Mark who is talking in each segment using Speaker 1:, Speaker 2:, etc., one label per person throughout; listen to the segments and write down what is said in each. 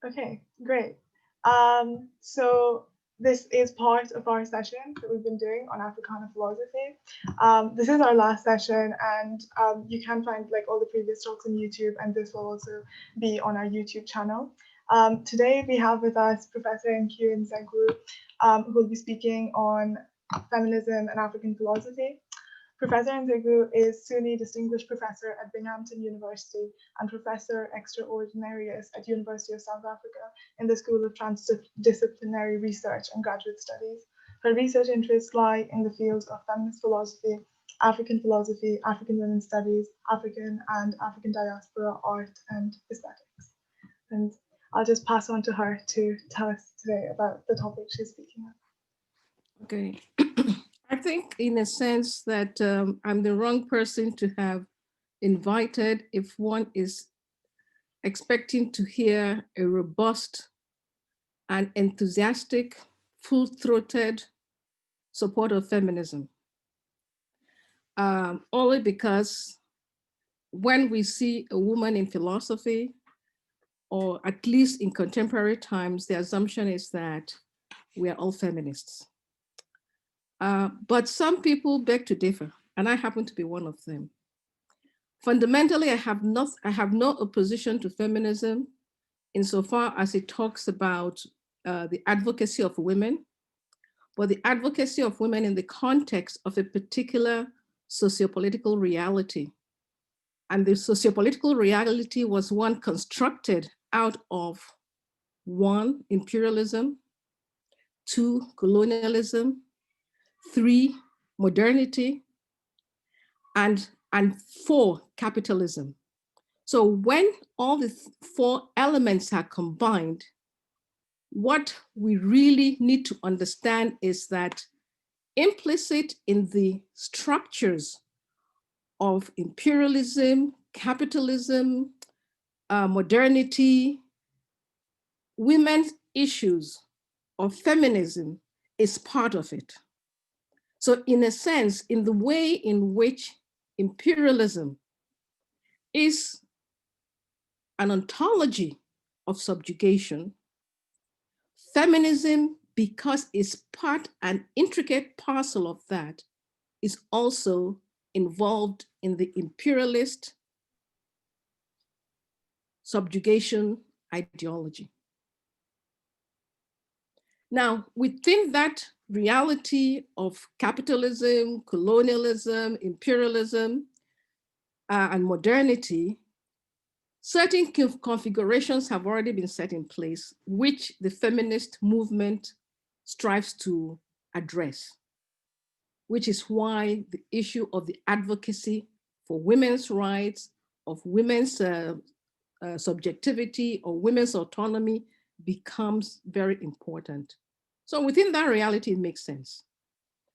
Speaker 1: Okay, great. So this is part of our session that we've been doing on Africana philosophy. This is our last session, and you can find like all the previous talks on YouTube, and this will also be on our YouTube channel. Today we have with us Professor Nkiru Nzegwu, who will be speaking on feminism and African philosophy. Professor Nzegwu is SUNY Distinguished Professor at Binghampton University and Professor Extraordinarius at University of South Africa in the School of Transdisciplinary Research and Graduate Studies. Her research interests lie in the fields of feminist philosophy, African women's studies, African and African diaspora art and aesthetics. And I'll just pass on to her to tell us today about the topic she's speaking of.
Speaker 2: Okay. I think in a sense that I'm the wrong person to have invited if one is expecting to hear a robust and enthusiastic, full-throated support of feminism. Only because when we see a woman in philosophy, or at least in contemporary times, the assumption is that we are all feminists. But some people beg to differ, and I happen to be one of them. Fundamentally, I have no opposition to feminism insofar as it talks about the advocacy of women, but the advocacy of women in the context of a particular sociopolitical reality. And the sociopolitical reality was one constructed out of 1, imperialism, 2, colonialism, 3, modernity, and 4, capitalism. So when all the 4 elements are combined, what we really need to understand is that implicit in the structures of imperialism, capitalism, modernity, women's issues of feminism is part of it. So in a sense, in the way in which imperialism is an ontology of subjugation, feminism, because it's part and intricate parcel of that, is also involved in the imperialist subjugation ideology. Now, within that reality of capitalism, colonialism, imperialism, and modernity, certain configurations have already been set in place, which the feminist movement strives to address, which is why the issue of the advocacy for women's rights, of women's subjectivity or women's autonomy becomes very important. So within that reality, it makes sense.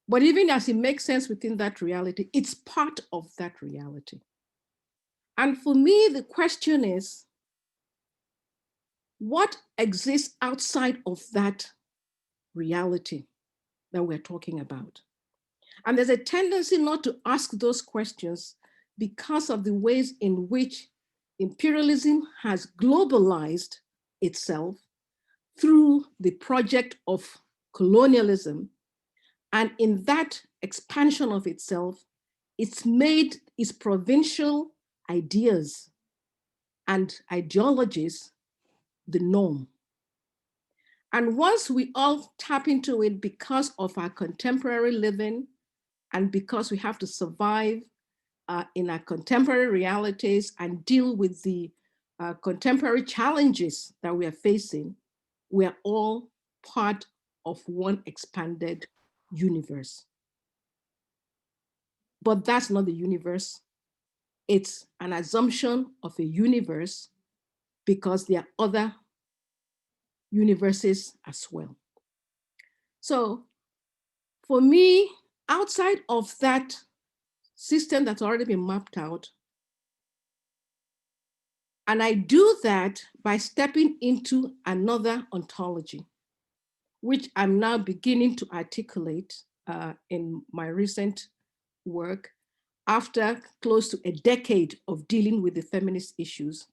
Speaker 2: But even as it makes sense within that reality, it's part of that reality. And for me, the question is, what exists outside of that reality that we're talking about? And there's a tendency not to ask those questions because of the ways in which imperialism has globalized itself through the project of colonialism. And in that expansion of itself, it's made its provincial ideas and ideologies the norm. And once we all tap into it because of our contemporary living and because we have to survive in our contemporary realities and deal with the contemporary challenges that we are facing, we are all part of one expanded universe. But that's not the universe. It's an assumption of a universe because there are other universes as well. So for me, outside of that system that's already been mapped out, and I do that by stepping into another ontology, which I'm now beginning to articulate in my recent work after close to a decade of dealing with the feminist issues,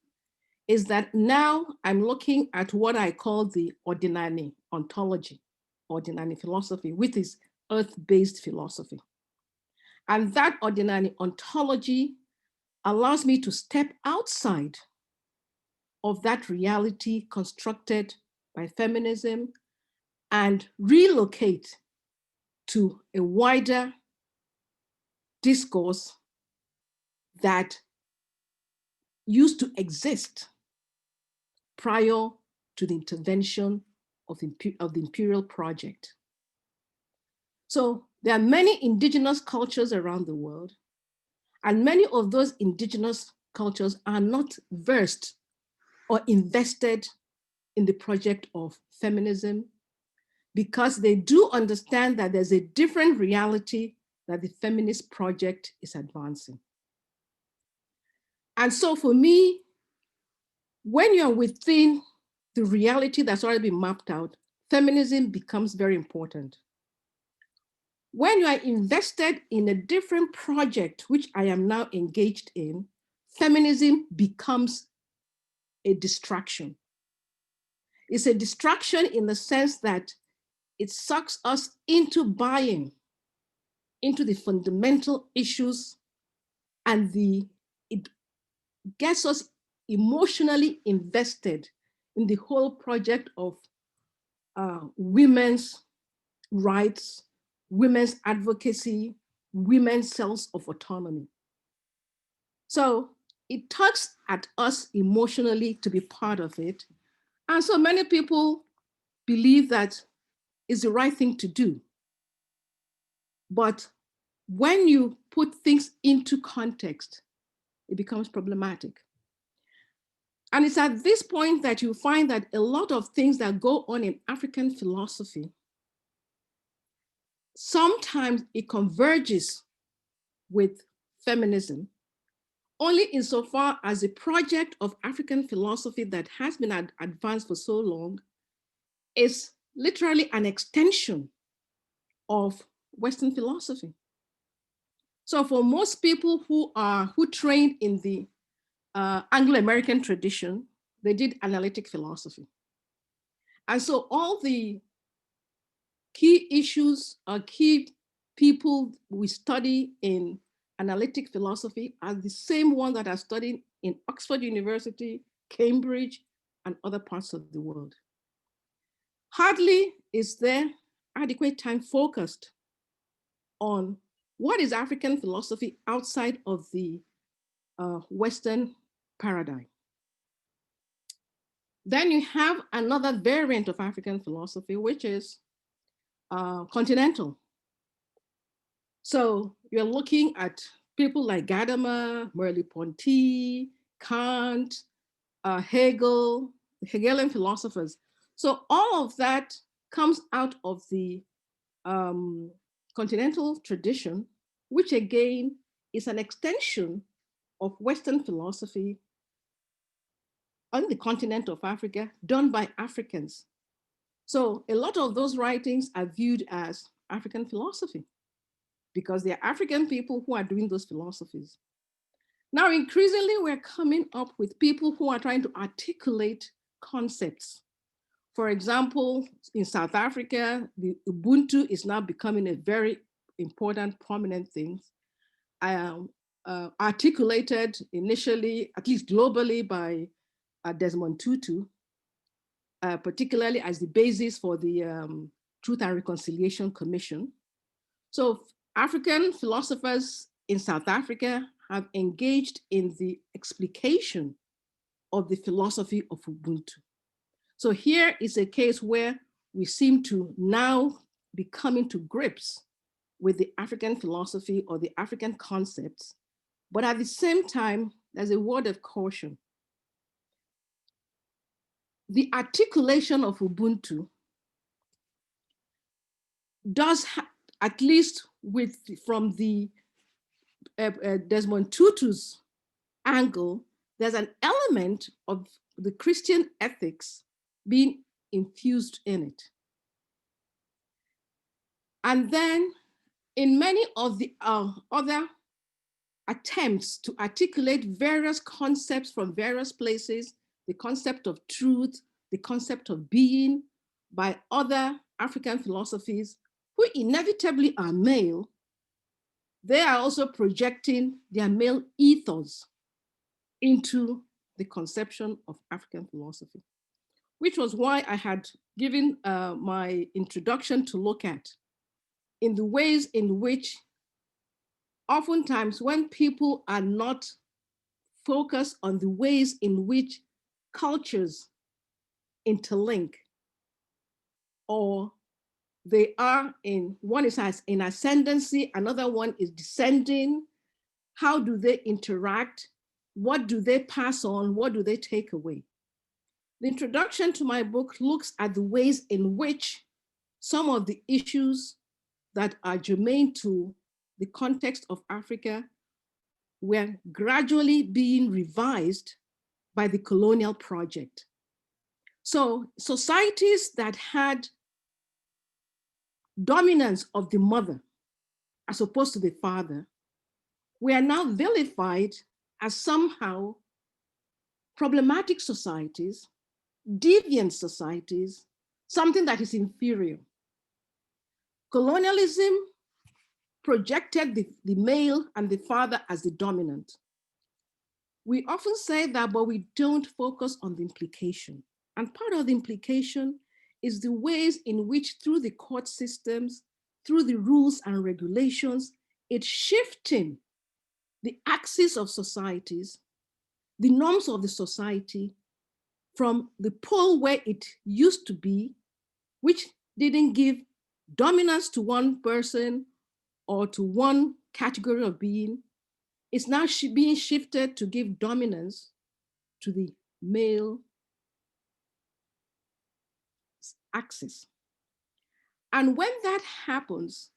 Speaker 2: is that now I'm looking at what I call the Ordinary Ontology, Ordinary philosophy, which is earth-based philosophy. And that Ordinary Ontology allows me to step outside of that reality constructed by feminism and relocate to a wider discourse that used to exist prior to the intervention of the imperial project. So there are many indigenous cultures around the world, and many of those indigenous cultures are not versed or invested in the project of feminism because they do understand that there's a different reality that the feminist project is advancing. And so for me, when you're within the reality that's already been mapped out, feminism becomes very important. When you are invested in a different project, which I am now engaged in, feminism becomes a distraction. It's a distraction in the sense that it sucks us into buying into the fundamental issues and it gets us emotionally invested in the whole project of women's rights, women's advocacy, women's sense of autonomy. So it tugs at us emotionally to be part of it. And so many people believe that it's the right thing to do. But when you put things into context, it becomes problematic. And it's at this point that you find that a lot of things that go on in African philosophy, sometimes it converges with feminism, only insofar as the project of African philosophy that has been advanced for so long is literally an extension of Western philosophy. So for most people who trained in the Anglo-American tradition, they did analytic philosophy. And so all the key issues or key people we study in analytic philosophy are the same ones that are studied in Oxford University, Cambridge, and other parts of the world. Hardly is there adequate time focused on what is African philosophy outside of the Western paradigm. Then you have another variant of African philosophy, which is continental. So you're looking at people like Gadamer, Merleau-Ponty, Kant, Hegel, Hegelian philosophers. So all of that comes out of the continental tradition, which again is an extension of Western philosophy on the continent of Africa, done by Africans. So a lot of those writings are viewed as African philosophy because they're African people who are doing those philosophies. Now, increasingly, we're coming up with people who are trying to articulate concepts. For example, in South Africa, the Ubuntu is now becoming a very important, prominent thing, articulated initially, at least globally, by Desmond Tutu, particularly as the basis for the Truth and Reconciliation Commission. So African philosophers in South Africa have engaged in the explication of the philosophy of Ubuntu. So here is a case where we seem to now be coming to grips with the African philosophy or the African concepts, but at the same time, there's a word of caution. The articulation of Ubuntu does, at least from the Desmond Tutu's angle, there's an element of the Christian ethics being infused in it. And then in many of the other attempts to articulate various concepts from various places, the concept of truth, the concept of being by other African philosophies who inevitably are male, they are also projecting their male ethos into the conception of African philosophy, which was why I had given my introduction to look at in the ways in which oftentimes when people are not focused on the ways in which cultures interlink, or they are in, one is in ascendancy, another one is descending. How do they interact? What do they pass on? What do they take away? The introduction to my book looks at the ways in which some of the issues that are germane to the context of Africa were gradually being revised by the colonial project. So societies that had dominance of the mother as opposed to the father were now vilified as somehow problematic societies, deviant societies, something that is inferior. Colonialism projected the male and the father as the dominant. We often say that, but we don't focus on the implication. And part of the implication is the ways in which through the court systems, through the rules and regulations, it's shifting the axis of societies, the norms of the society from the pole where it used to be, which didn't give dominance to one person or to one category of being, is now being shifted to give dominance to the male axis. And when that happens,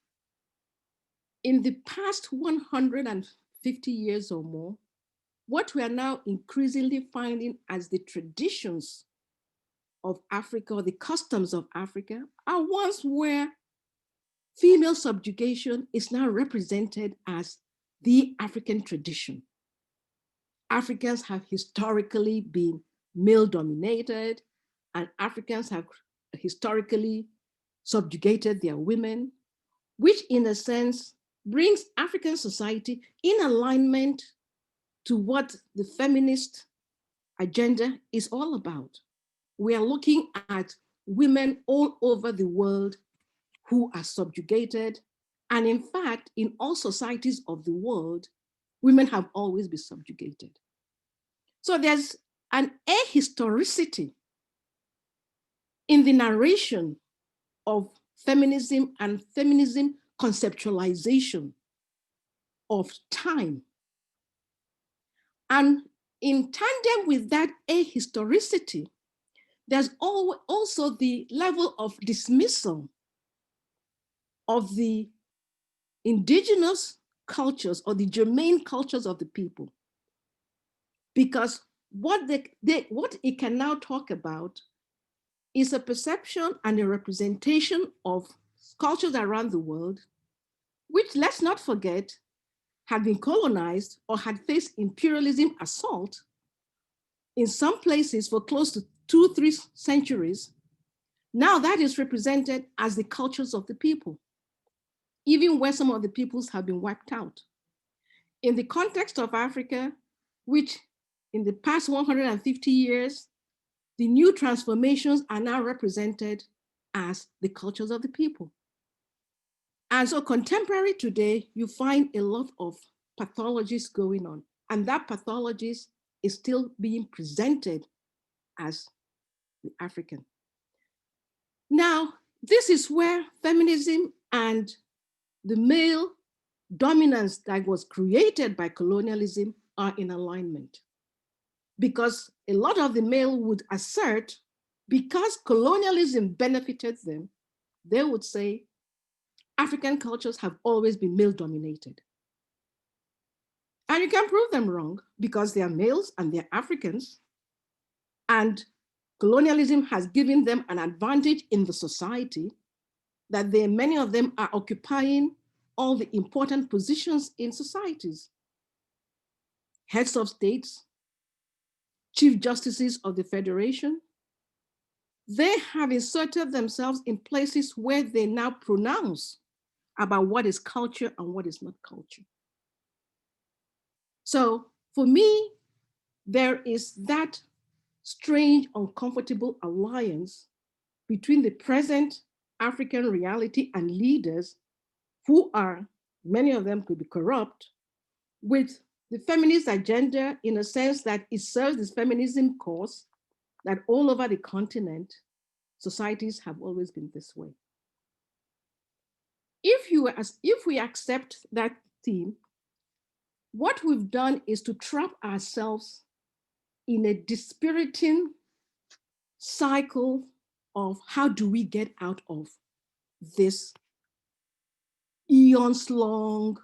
Speaker 2: in the past 150 years or more, what we are now increasingly finding as the traditions of Africa, or the customs of Africa, are ones where female subjugation is now represented as the African tradition. Africans have historically been male dominated, and Africans have historically subjugated their women, which in a sense brings African society in alignment to what the feminist agenda is all about. We are looking at women all over the world who are subjugated. And in fact, in all societies of the world, women have always been subjugated. So there's an ahistoricity in the narration of feminism and feminism conceptualization of time. And in tandem with that ahistoricity, there's also the level of dismissal of the indigenous cultures or the germane cultures of the people. Because what it can now talk about is a perception and a representation of cultures around the world, which, let's not forget, had been colonized or had faced imperialism assault in some places for close to 2-3 centuries. Now that is represented as the cultures of the people, even where some of the peoples have been wiped out. In the context of Africa, which in the past 150 years, the new transformations are now represented as the cultures of the people. And so contemporary today, you find a lot of pathologies going on, and that pathologies is still being presented as the African. Now, this is where feminism and the male dominance that was created by colonialism are in alignment. Because a lot of the male would assert, because colonialism benefited them, they would say African cultures have always been male dominated. And you can prove them wrong because they are males and they're Africans. And colonialism has given them an advantage in the society that many of them are occupying all the important positions in societies. Heads of states, chief justices of the Federation. They have inserted themselves in places where they now pronounce about what is culture and what is not culture. So for me, there is that strange, uncomfortable alliance between the present African reality and leaders who are, many of them could be corrupt, with the feminist agenda in a sense that it serves this feminism cause that all over the continent, societies have always been this way. If we accept that theme, what we've done is to trap ourselves in a dispiriting cycle of how do we get out of this eons long,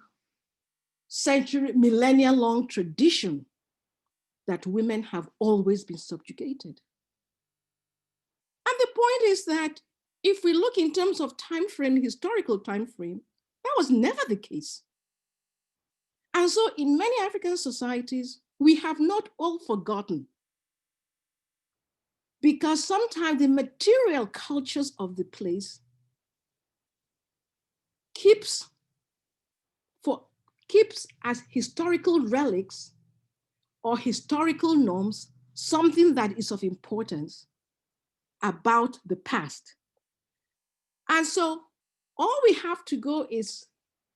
Speaker 2: millennia long tradition that women have always been subjugated. And the point is that if we look in terms of time frame, historical time frame, that was never the case. And so in many African societies, we have not all forgotten, because sometimes the material cultures of the place keeps as historical relics or historical norms something that is of importance about the past. And so all we have to go is,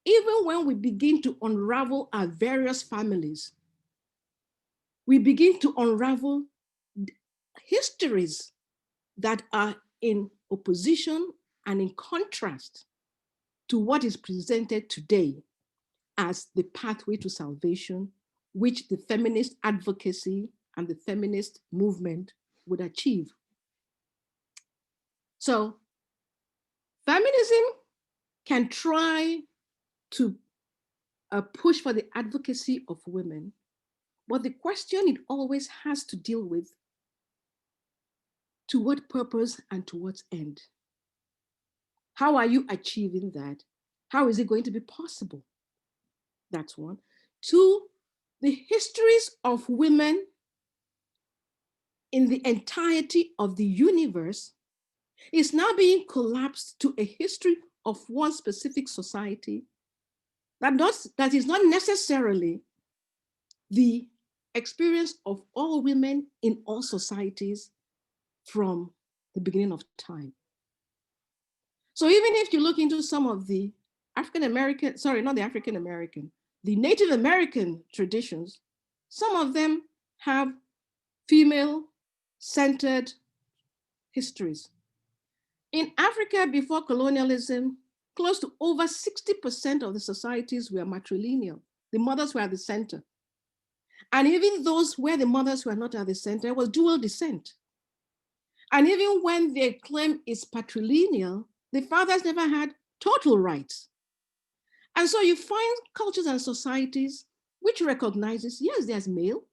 Speaker 2: even when we begin to unravel our various families, we begin to unravel histories that are in opposition and in contrast to what is presented today as the pathway to salvation, which the feminist advocacy and the feminist movement would achieve. So feminism can try to push for the advocacy of women, but the question it always has to deal with, to what purpose and to what end? How are you achieving that? How is it going to be possible? That's one. Two, the histories of women in the entirety of the universe is now being collapsed to a history of one specific society that is not necessarily the experience of all women in all societies from the beginning of time. So even if you look into some of the the Native American traditions, some of them have female-centered histories. In Africa before colonialism, close to over 60% of the societies were matrilineal. The mothers were at the center. And even those where the mothers were not at the center was dual descent. And even when they claim it's patrilineal, the fathers never had total rights. And so you find cultures and societies which recognizes, yes, there's male,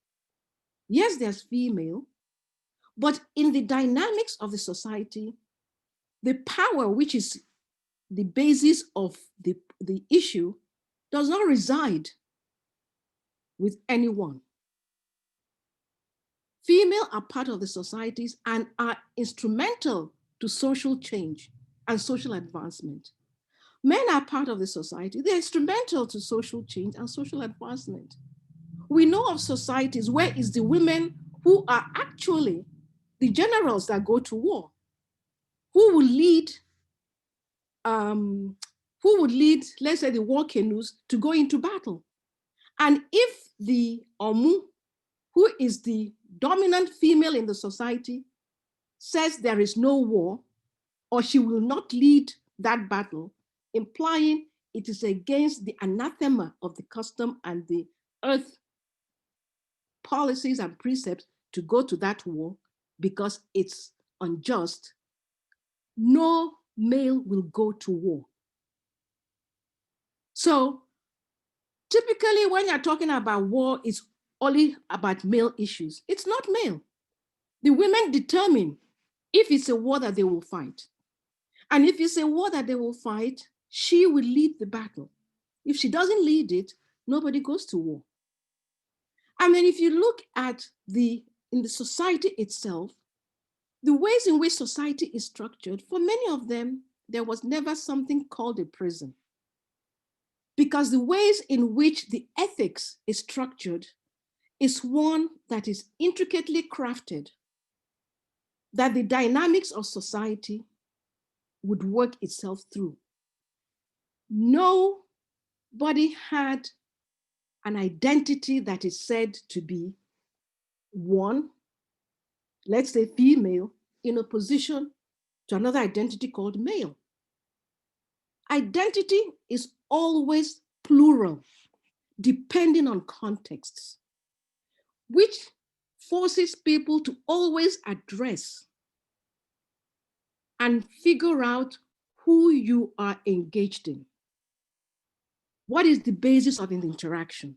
Speaker 2: yes, there's female, but in the dynamics of the society, the power, which is the basis of the issue, does not reside with anyone. Female are part of the societies and are instrumental to social change and social advancement. Men are part of the society. They're instrumental to social change and social advancement. We know of societies where it's the women who are actually the generals that go to war, who would lead, let's say, the war canoes to go into battle. And if the Omu, who is the dominant female in the society, says there is no war, or she will not lead that battle, implying it is against the anathema of the custom and the earth policies and precepts to go to that war because it's unjust, no male will go to war. So typically when you're talking about war, it's only about male issues. It's not male. The women determine if it's a war that they will fight. And if it's a war that they will fight, she will lead the battle. If she doesn't lead it, nobody goes to war. I mean, if you look at the in the society itself, the ways in which society is structured, for many of them, there was never something called a prison. Because the ways in which the ethics is structured is one that is intricately crafted, that the dynamics of society would work itself through. Nobody had an identity that is said to be one, let's say female, in opposition to another identity called male. Identity is always plural, depending on contexts, which forces people to always address and figure out who you are engaged in. What is the basis of an interaction?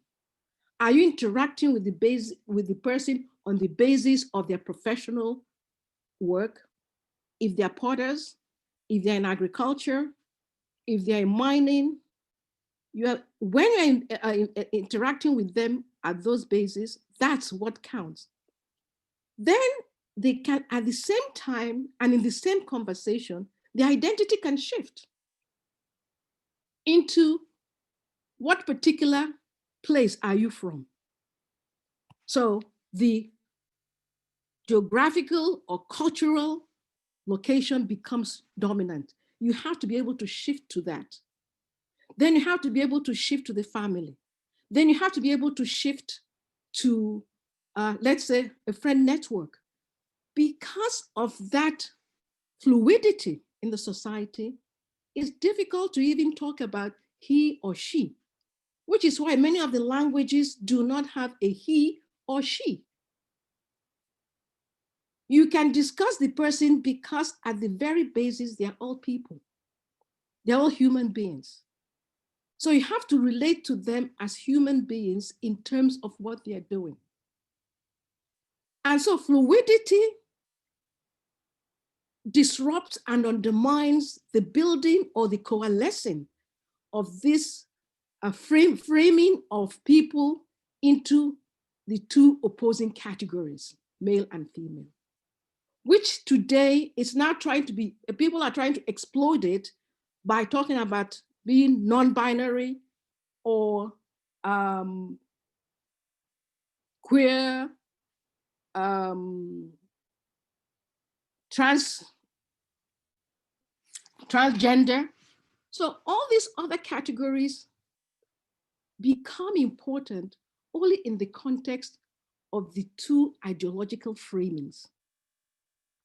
Speaker 2: Are you interacting with the person on the basis of their professional work? If they're potters, if they're in agriculture, if they're in mining, when you're interacting with them at those bases, that's what counts. Then they can, at the same time and in the same conversation, the identity can shift into what particular place are you from? So the geographical or cultural location becomes dominant. You have to be able to shift to that. Then you have to be able to shift to the family. Then you have to be able to shift to, let's say, a friend network. Because of that fluidity in the society, it's difficult to even talk about he or she, which is why many of the languages do not have a he or she. You can discuss the person because at the very basis, they're all people. They're all human beings. So you have to relate to them as human beings in terms of what they're doing. And so fluidity disrupts and undermines the building or the coalescing of this framing of people into the two opposing categories, male and female, which today is now trying to be, people are trying to exploit it by talking about being non-binary or queer, transgender. So all these other categories become important only in the context of the two ideological framings,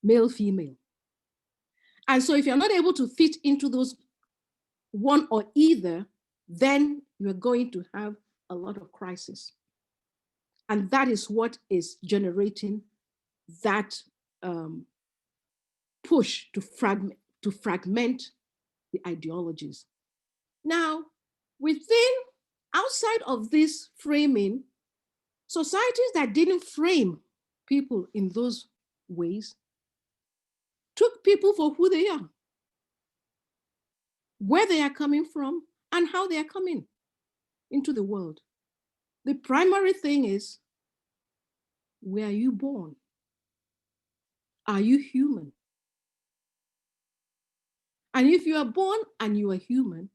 Speaker 2: male, female. And so if you're not able to fit into those one or either, then you're going to have a lot of crisis. And that is what is generating that push to fragment the ideologies. Now, outside of this framing, societies that didn't frame people in those ways took people for who they are, where they are coming from, and how they are coming into the world. The primary thing is, where are you born? Are you human? And if you are born and you are human,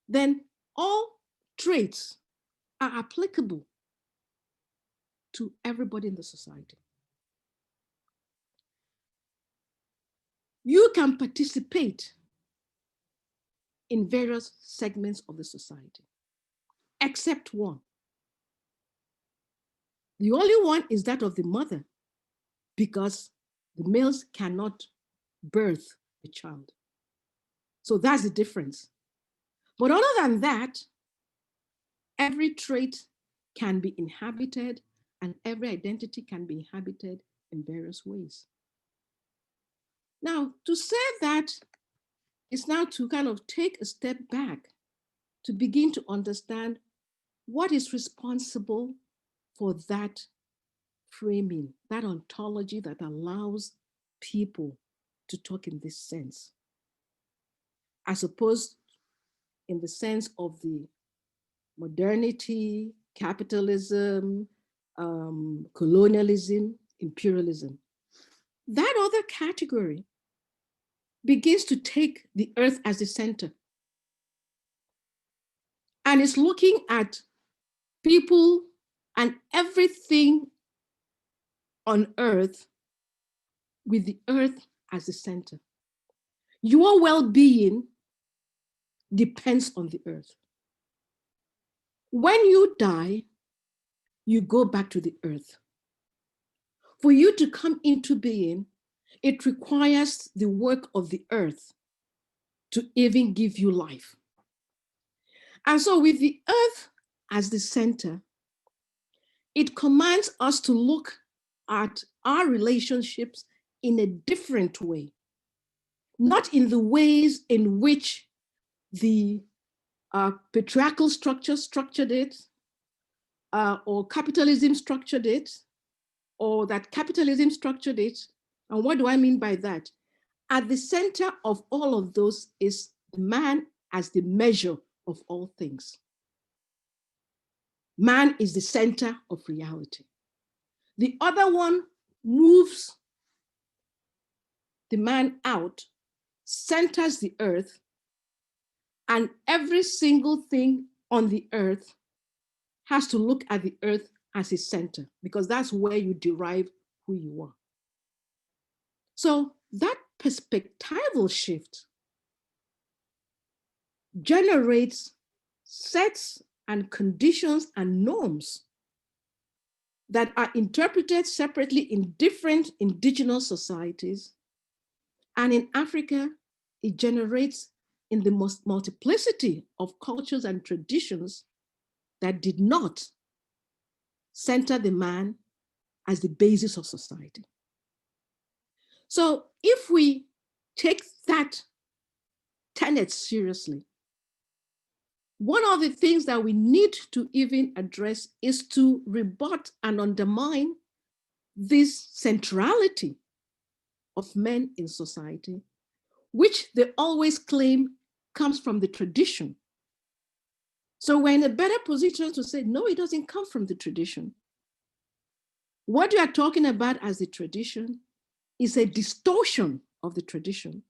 Speaker 2: then all traits are applicable to everybody in the society. You can participate in various segments of the society, except one. The only one is that of the mother, because the males cannot birth a child. So that's the difference. But other than that, every trait can be inhabited and every identity can be inhabited in various ways. Now, to say that is now to kind of take a step back to begin to understand what is responsible for that framing, that ontology that allows people to talk in this sense, as opposed in the sense of the modernity, capitalism, colonialism imperialism. That other category begins to take the earth as the center. And it's looking at people and everything on earth with the earth as the center. Your well-being depends on the earth. When you die, you go back to the earth. For you to come into being, it requires the work of the earth to even give you life. And so with the earth as the center, it commands us to look at our relationships in a different way, not in the ways in which the patriarchal structure structured it, or capitalism structured it, or that capitalism structured it. And what do I mean by that? At the center of all of those is man as the measure of all things. Man is the center of reality. The other one moves the man out, centers the earth, and every single thing on the earth has to look at the earth as its center, because that's where you derive who you are. So that perspectival shift generates sets and conditions and norms that are interpreted separately in different indigenous societies. And in Africa, it generates in the most multiplicity of cultures and traditions that did not center the man as the basis of society. So if we take that tenet seriously, one of the things that we need to even address is to rebut and undermine this centrality of men in society, which they always claim comes from the tradition. So we're in a better position to say, no, it doesn't come from the tradition. What we are talking about as the tradition is a distortion of the tradition,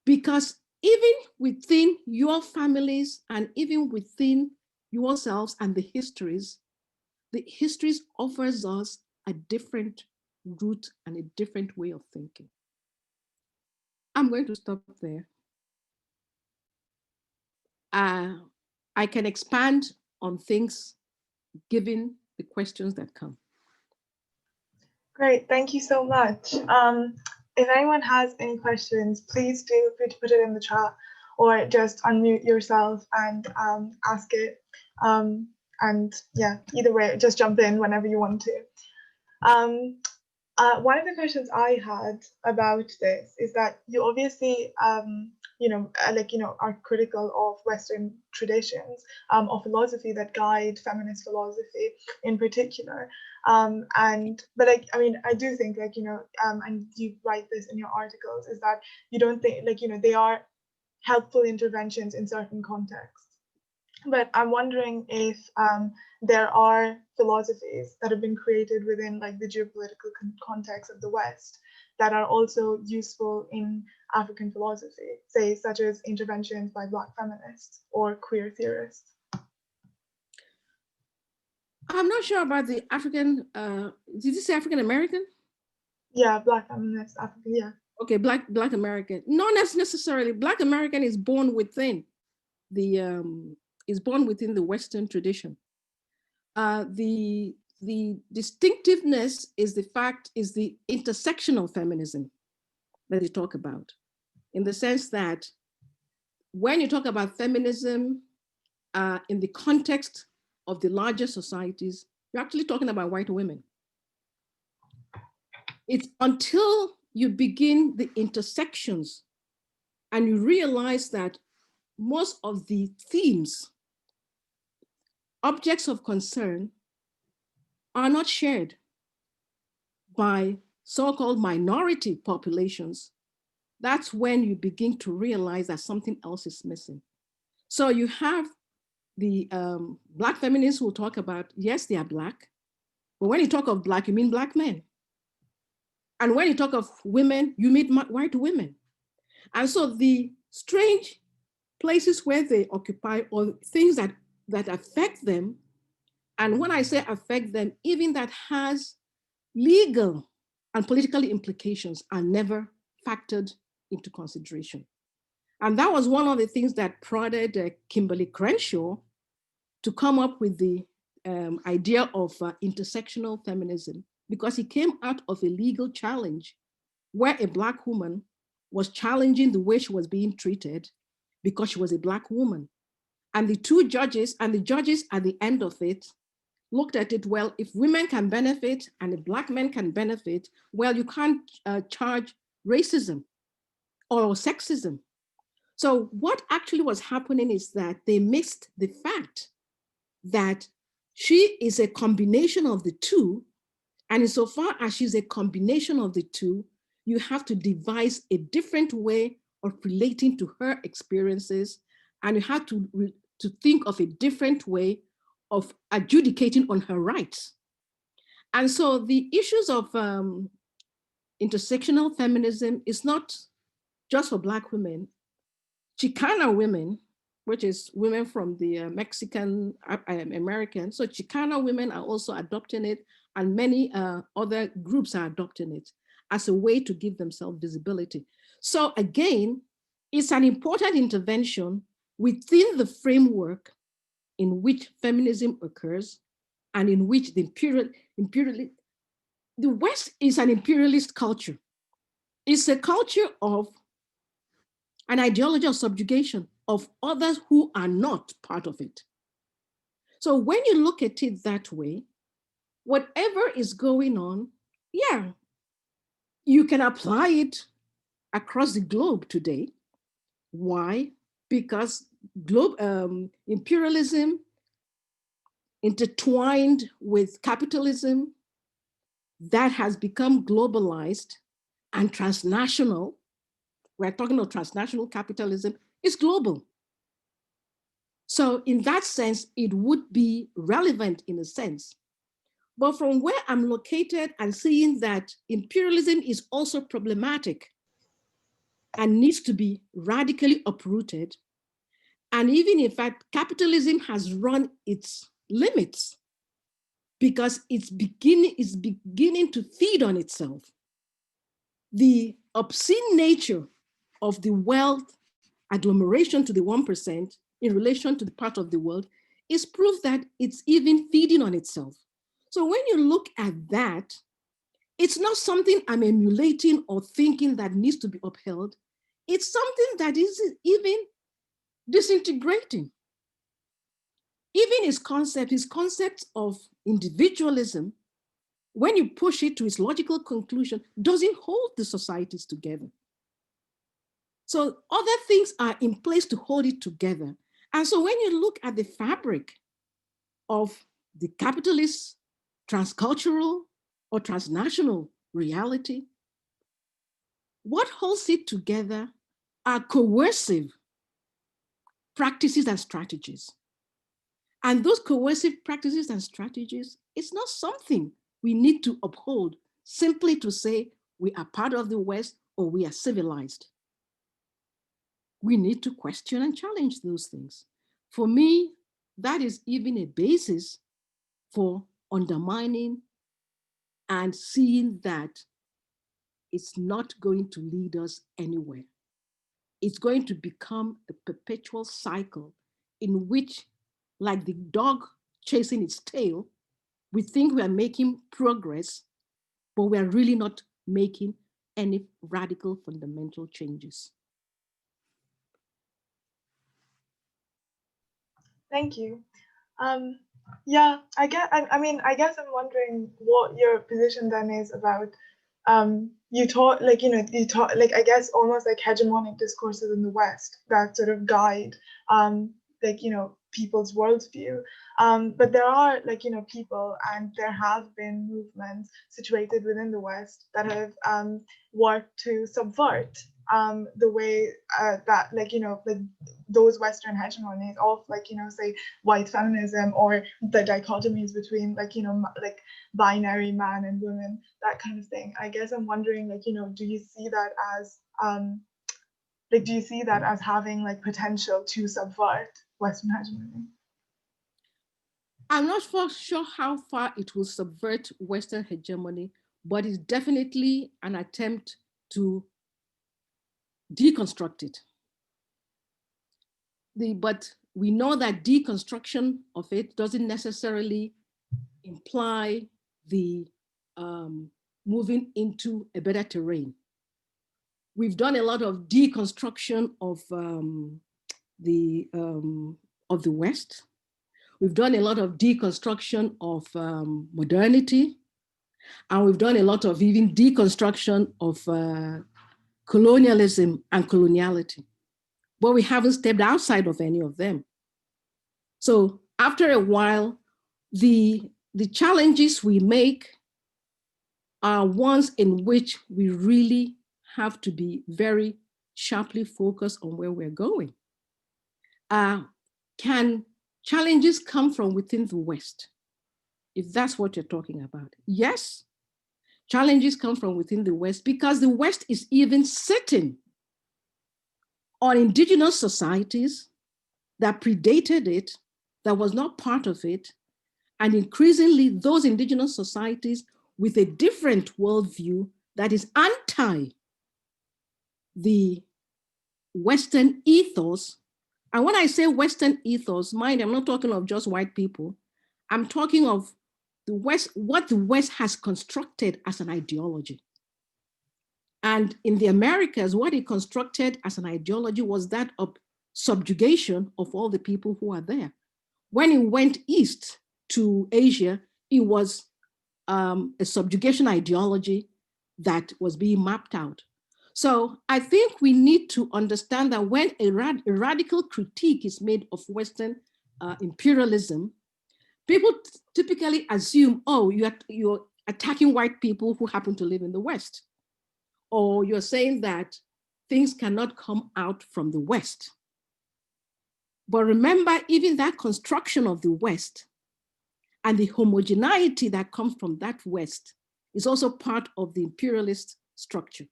Speaker 2: because even within your families and even within yourselves and the histories offers us a different route and a different way of thinking. I'm going to stop there. I can expand on things given the questions that come.
Speaker 1: Great, thank you so much. If anyone has any questions, please feel free to put it in the chat or just unmute yourself and ask it. And yeah, either way, just jump in whenever you want to. One of the questions I had about this is that you obviously, are critical of Western traditions of philosophy that guide feminist philosophy in particular. I do think and you write this in your articles, is that you don't think they are helpful interventions in certain contexts. But I'm wondering if there are philosophies that have been created within the geopolitical context of the West that are also useful in African philosophy, say such as interventions by Black feminists or queer theorists.
Speaker 2: I'm not sure about the African, did you say African American?
Speaker 1: Yeah, Black feminists, African, yeah.
Speaker 2: Okay, Black American. Not necessarily. Black American is born within the Western tradition. The distinctiveness is the intersectional feminism that you talk about, in the sense that when you talk about feminism in the context of the larger societies, you're actually talking about white women. It's until you begin the intersections and you realize that most of the themes, objects of concern, are not shared by so-called minority populations. That's when you begin to realize that something else is missing. So you have the Black feminists who talk about, yes, they are Black, but when you talk of Black, you mean Black men. And when you talk of women, you meet white women. And so the strange places where they occupy or things that affect them, and when I say affect them, even that has legal and political implications are never factored into consideration. And that was one of the things that prodded Kimberly Crenshaw to come up with the idea of intersectional feminism, because he came out of a legal challenge where a Black woman was challenging the way she was being treated because she was a Black woman. And the two judges, and the judges at the end of it, looked at it, well, if women can benefit and if Black men can benefit, well, you can't charge racism or sexism. So what actually was happening is that they missed the fact that she is a combination of the two. And insofar as she's a combination of the two, you have to devise a different way of relating to her experiences. And you have to think of a different way of adjudicating on her rights. And so the issues of intersectional feminism is not just for Black women. Chicana women, which is women from the Mexican American, so Chicana women are also adopting it, and many other groups are adopting it as a way to give themselves visibility. So again, it's an important intervention within the framework in which feminism occurs and in which the West is an imperialist culture. It's a culture of an ideology of subjugation of others who are not part of it. So when you look at it that way, whatever is going on, yeah, you can apply it across the globe today. Why? Because imperialism intertwined with capitalism that has become globalized and transnational. We're talking of transnational capitalism, is global. So in that sense, it would be relevant in a sense. But from where I'm located and seeing that imperialism is also problematic and needs to be radically uprooted, and even in fact, capitalism has run its limits because it's beginning to feed on itself. The obscene nature of the wealth agglomeration to the 1% in relation to the part of the world is proof that it's even feeding on itself. So when you look at that, it's not something I'm emulating or thinking that needs to be upheld. It's something that is even disintegrating. Even his concept of individualism, when you push it to its logical conclusion, doesn't hold the societies together. So other things are in place to hold it together. And so when you look at the fabric of the capitalist, transcultural, or transnational reality, what holds it together are coercive practices and strategies. And those coercive practices and strategies, it's not something we need to uphold simply to say we are part of the West or we are civilized. We need to question and challenge those things. For me, that is even a basis for undermining and seeing that it's not going to lead us anywhere. It's going to become a perpetual cycle in which, like the dog chasing its tail, we think we are making progress, but we are really not making any radical fundamental changes.
Speaker 1: Thank you. Yeah, I guess I'm wondering what your position then is about. You taught like I guess almost like hegemonic discourses in the West that sort of guide people's worldview. But there are people, and there have been movements situated within the West that have worked to subvert the way that, like, like those Western hegemonies of, like, say white feminism, or the dichotomies between, like, like binary man and women, that kind of thing. I guess I'm wondering, like, do you see that as do you see that as having like potential to subvert Western hegemony?
Speaker 2: I'm not sure how far it will subvert Western hegemony, but it's definitely an attempt to deconstruct it. But we know that deconstruction of it doesn't necessarily imply the moving into a better terrain. We've done a lot of deconstruction of the West. We've done a lot of deconstruction of modernity, and we've done a lot of even deconstruction of colonialism and coloniality, but we haven't stepped outside of any of them. So after a while, the challenges we make are ones in which we really have to be very sharply focused on where we're going. Can challenges come from within the West? If that's what you're talking about, yes, challenges come from within the West, because the West is even sitting on indigenous societies that predated it, that was not part of it, and increasingly those indigenous societies with a different worldview that is anti the Western ethos. And when I say Western ethos, mind, I'm not talking of just white people. I'm talking of the West, what the West has constructed as an ideology. And in the Americas, what it constructed as an ideology was that of subjugation of all the people who are there. When it went east to Asia, it was a subjugation ideology that was being mapped out. So I think we need to understand that when a radical critique is made of Western imperialism, people typically assume, oh, you're attacking white people who happen to live in the West. Or you're saying that things cannot come out from the West. But remember, even that construction of the West and the homogeneity that comes from that West is also part of the imperialist structure.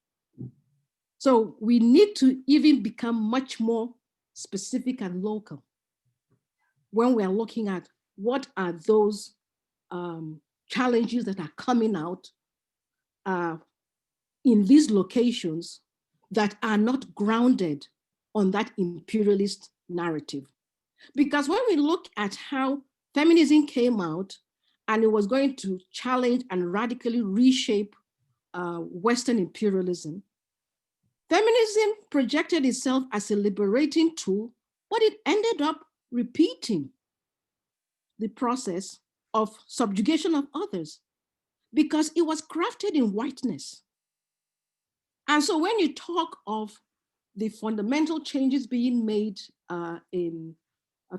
Speaker 2: So we need to even become much more specific and local when we are looking at what are those challenges that are coming out in these locations that are not grounded on that imperialist narrative. Because when we look at how feminism came out and it was going to challenge and radically reshape Western imperialism, feminism projected itself as a liberating tool, but it ended up repeating the process of subjugation of others because it was crafted in whiteness. And so when you talk of the fundamental changes being made in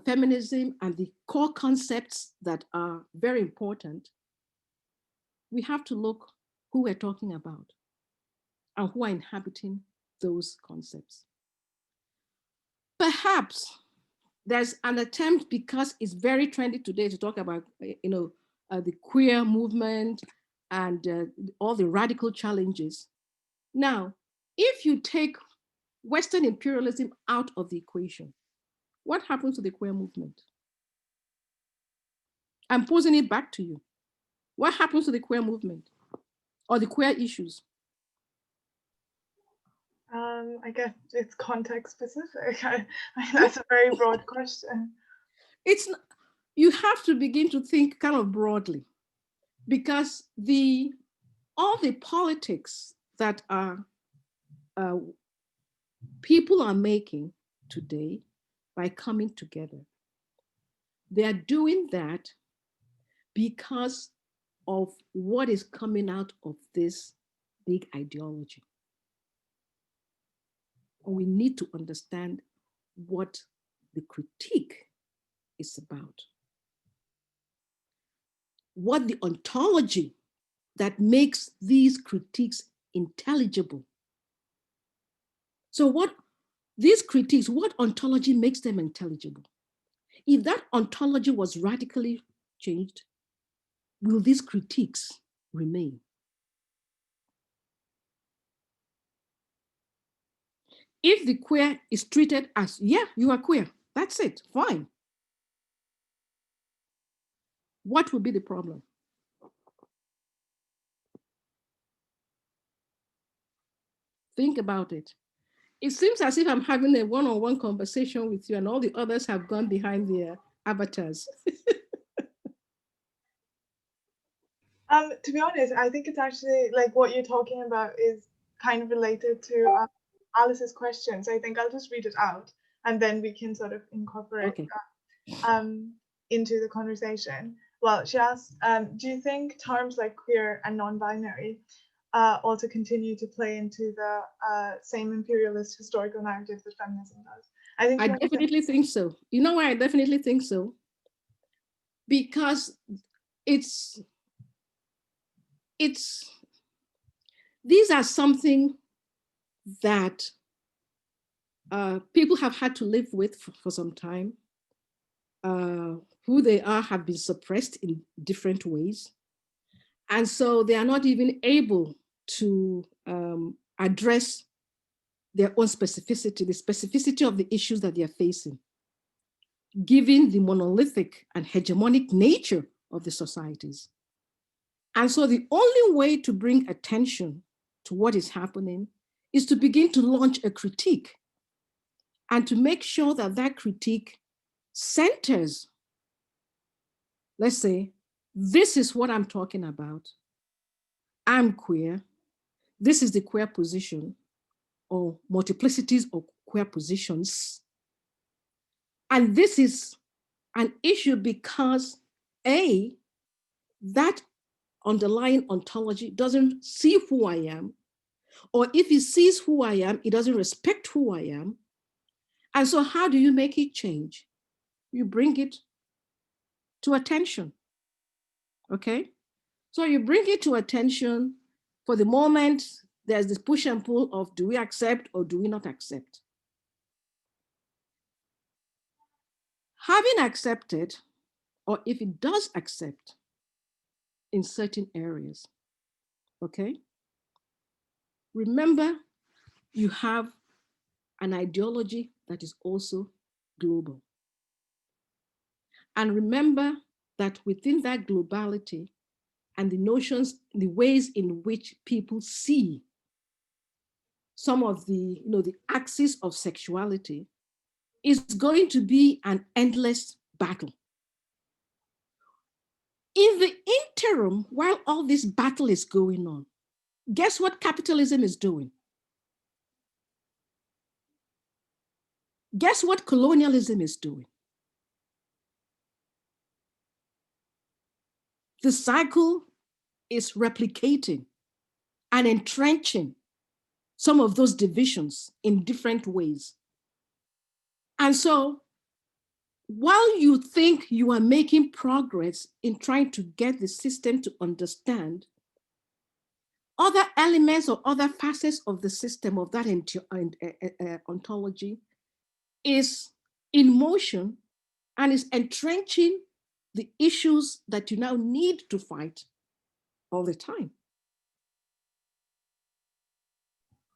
Speaker 2: feminism and the core concepts that are very important, we have to look who we're talking about and who are inhabiting those concepts. Perhaps there's an attempt, because it's very trendy today to talk about, the queer movement and all the radical challenges. Now, if you take Western imperialism out of the equation, what happens to the queer movement? I'm posing it back to you. What happens to the queer movement or the queer issues?
Speaker 1: I guess it's context specific. That's a very broad question.
Speaker 2: You have to begin to think kind of broadly, because all the politics that people are making today by coming together, they are doing that because of what is coming out of this big ideology. And we need to understand what the critique is about. What the ontology that makes these critiques intelligible So these critiques, what ontology makes them intelligible? If that ontology was radically changed, will these critiques remain? If the queer is treated as, yeah, you are queer, that's it, fine. What will be the problem? Think about it. It seems as if I'm having a one-on-one conversation with you and all the others have gone behind their avatars.
Speaker 1: To be honest, I think it's actually like what you're talking about is kind of related to Alice's question. So I think I'll just read it out and then we can sort of incorporate that into the conversation. Well, she asked, do you think terms like queer and non-binary also continue to play into the same imperialist historical narrative that feminism does?
Speaker 2: I definitely think so. You know why I definitely think so? Because these are something that people have had to live with for some time. Who they are have been suppressed in different ways. And so they are not even able to address their own specificity, the specificity of the issues that they are facing, given the monolithic and hegemonic nature of the societies. And so the only way to bring attention to what is happening is to begin to launch a critique and to make sure that that critique centers, let's say, this is what I'm talking about. I'm queer. This is the queer position or multiplicities of queer positions. And this is an issue because A, that underlying ontology doesn't see who I am, or if it sees who I am, it doesn't respect who I am. And so how do you make it change? You bring it to attention, okay? So you bring it to attention. For the moment, there's this push and pull of do we accept or do we not accept? Having accepted, or if it does accept in certain areas, okay? Remember, you have an ideology that is also global. And remember that within that globality and the notions, the ways in which people see some of the, the axis of sexuality is going to be an endless battle. In the interim, while all this battle is going on, guess what capitalism is doing? Guess what colonialism is doing? The cycle is replicating and entrenching some of those divisions in different ways. And so while you think you are making progress in trying to get the system to understand, other elements or other facets of the system of that ontology is in motion and is entrenching the issues that you now need to fight all the time.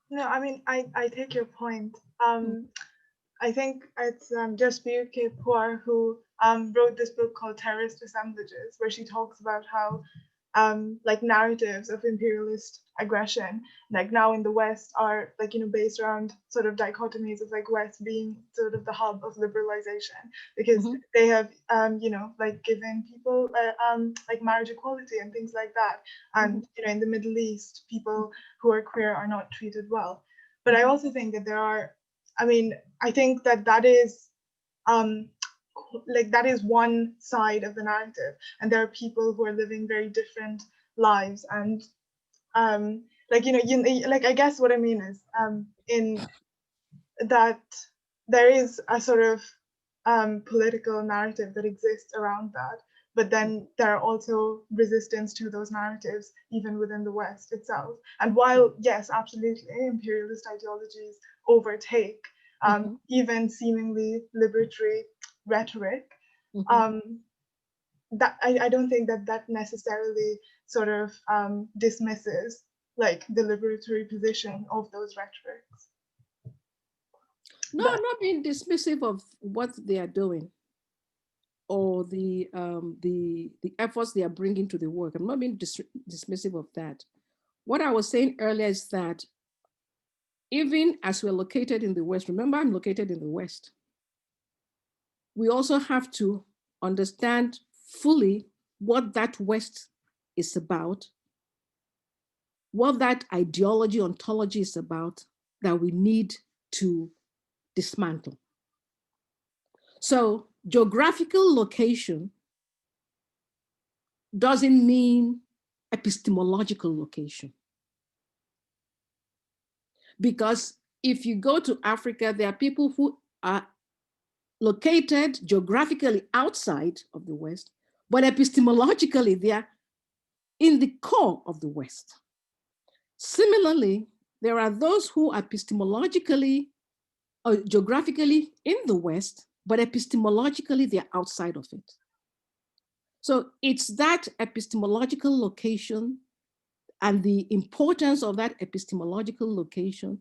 Speaker 1: No, I mean, I take your point. I think it's just Buke Poir who wrote this book called Terrorist Assemblages, where she talks about how like narratives of imperialist aggression, like now in the West, are like, based around sort of dichotomies of like West being sort of the hub of liberalization, because they have, like given people like marriage equality and things like that. And, in the Middle East, people who are queer are not treated well. But I also think that there are, I think that is, like that is one side of the narrative, and there are people who are living very different lives, and like like I guess what I mean is in that there is a sort of political narrative that exists around that, but then there are also resistance to those narratives even within the West itself. And while, yes, absolutely, imperialist ideologies overtake even seemingly liberatory rhetoric, that I don't think that necessarily sort of dismisses like the liberatory position of those rhetorics.
Speaker 2: No, I'm not being dismissive of what they are doing or the efforts they are bringing to the work. I'm not being dismissive of that. What I was saying earlier is that even as we're located in the West, remember I'm located in the West, we also have to understand fully what that West is about, what that ideology, ontology is about, that we need to dismantle. So geographical location doesn't mean epistemological location. Because if you go to Africa, there are people who are located geographically outside of the West, but epistemologically, they are in the core of the West. Similarly, there are those who are epistemologically or geographically in the West, but epistemologically, they're outside of it. So it's that epistemological location and the importance of that epistemological location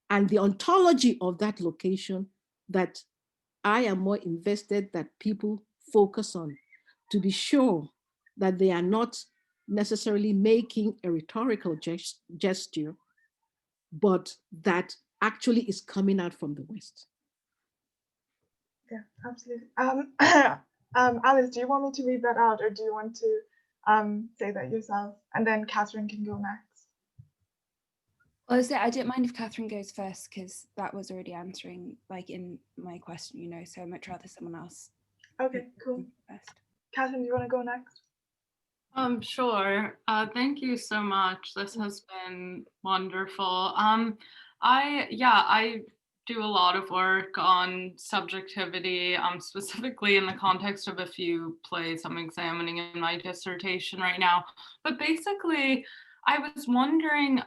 Speaker 2: and the ontology of that location that I am more invested that people focus on, to be sure that they are not necessarily making a rhetorical gesture, but that actually is coming out from the West.
Speaker 1: Yeah, absolutely. Alice, do you want me to read that out, or do you want to say that yourself? And then Catherine can go next.
Speaker 3: Honestly, I don't mind if Catherine goes first, because that was already answering like in my question, you know, so I'd much rather someone else.
Speaker 1: Okay, cool.
Speaker 3: First.
Speaker 1: Catherine, do you want to go next?
Speaker 4: Sure. Thank you so much. This has been wonderful. I do a lot of work on subjectivity, specifically in the context of a few plays I'm examining in my dissertation right now. But basically, I was wondering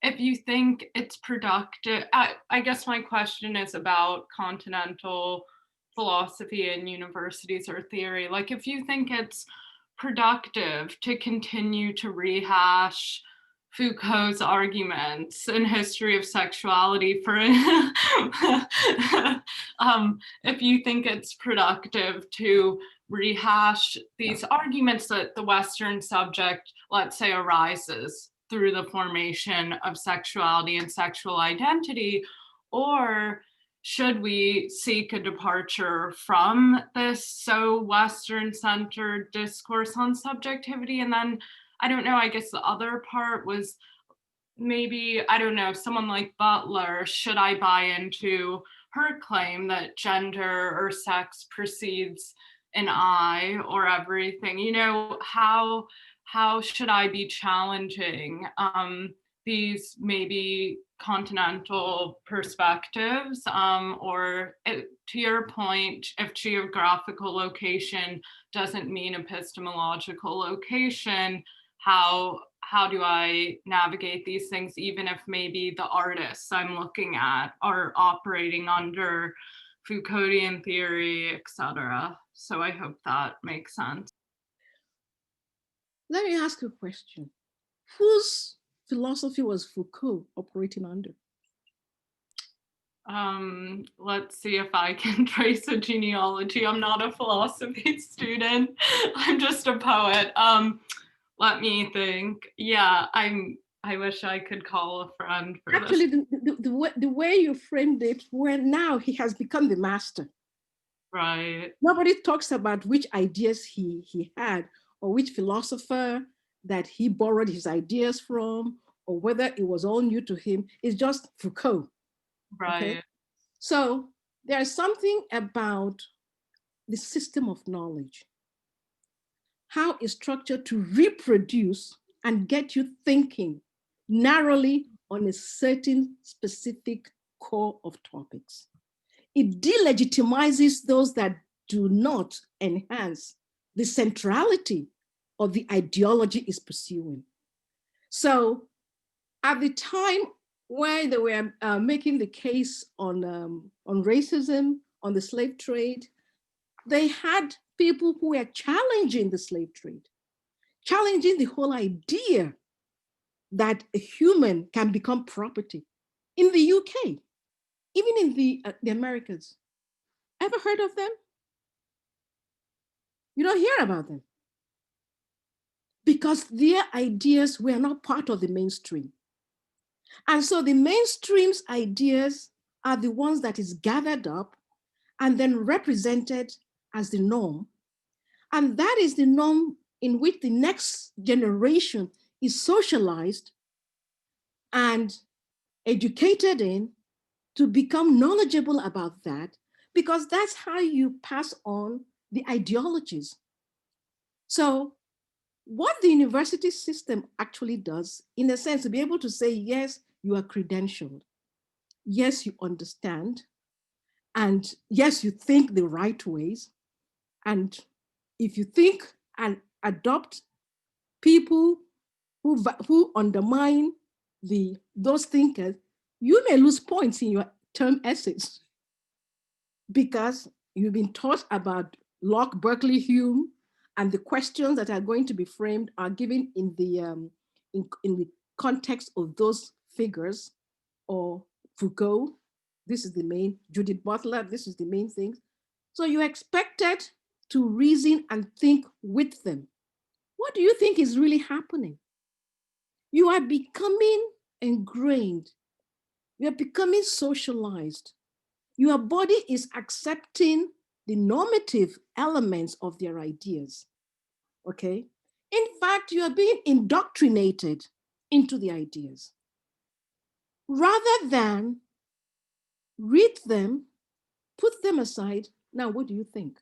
Speaker 4: if you think it's productive. I guess my question is about continental philosophy in universities or theory. Like, if you think it's productive to continue to rehash Foucault's arguments in History of Sexuality for if you think it's productive to rehash these arguments that the Western subject, let's say, arises through the formation of sexuality and sexual identity, or should we seek a departure from this so Western-centered discourse on subjectivity? And then, I don't know, I guess the other part was maybe, I don't know, someone like Butler, should I buy into her claim that gender or sex precedes an I or everything? You know, how should I be challenging these maybe continental perspectives, or to your point, if geographical location doesn't mean epistemological location, how do I navigate these things, even if maybe the artists I'm looking at are operating under Foucauldian theory, etc. So I hope that makes sense.
Speaker 2: Let me ask you a question. Whose philosophy was Foucault operating under?
Speaker 4: Let's see if I can trace a genealogy. I'm not a philosophy student. I'm just a poet. Let me think. Yeah, I wish I could call a friend for
Speaker 2: Actually,
Speaker 4: this.
Speaker 2: the way you framed it, where now he has become the master.
Speaker 4: Right.
Speaker 2: Nobody talks about which ideas he had, or which philosopher that he borrowed his ideas from, or whether it was all new to him. It's just Foucault.
Speaker 4: Right.
Speaker 2: Okay? So there's something about the system of knowledge, how it's structured to reproduce and get you thinking narrowly on a certain specific core of topics. It delegitimizes those that do not enhance the centrality of the ideology is pursuing. So at the time when they were making the case on racism, on the slave trade, they had people who were challenging the slave trade, challenging the whole idea that a human can become property. In the UK, even in the Americas. Ever heard of them? You don't hear about them because their ideas were not part of the mainstream. And so the mainstream's ideas are the ones that is gathered up and then represented as the norm. And that is the norm in which the next generation is socialized and educated in to become knowledgeable about that, because that's how you pass on the ideologies. So what the university system actually does, in a sense, to be able to say, yes, you are credentialed, yes, you understand, and yes, you think the right ways. And if you think and adopt people who undermine those thinkers, you may lose points in your term essays because you've been taught about Locke, Berkeley, Hume, and the questions that are going to be framed are given in the context of those figures, or Foucault, this is the main, Judith Butler, this is the main thing. So you're expected to reason and think with them. What do you think is really happening? You are becoming ingrained. You are becoming socialized. Your body is accepting the normative elements of their ideas, okay? In fact, you are being indoctrinated into the ideas. Rather than read them, put them aside, now what do you think?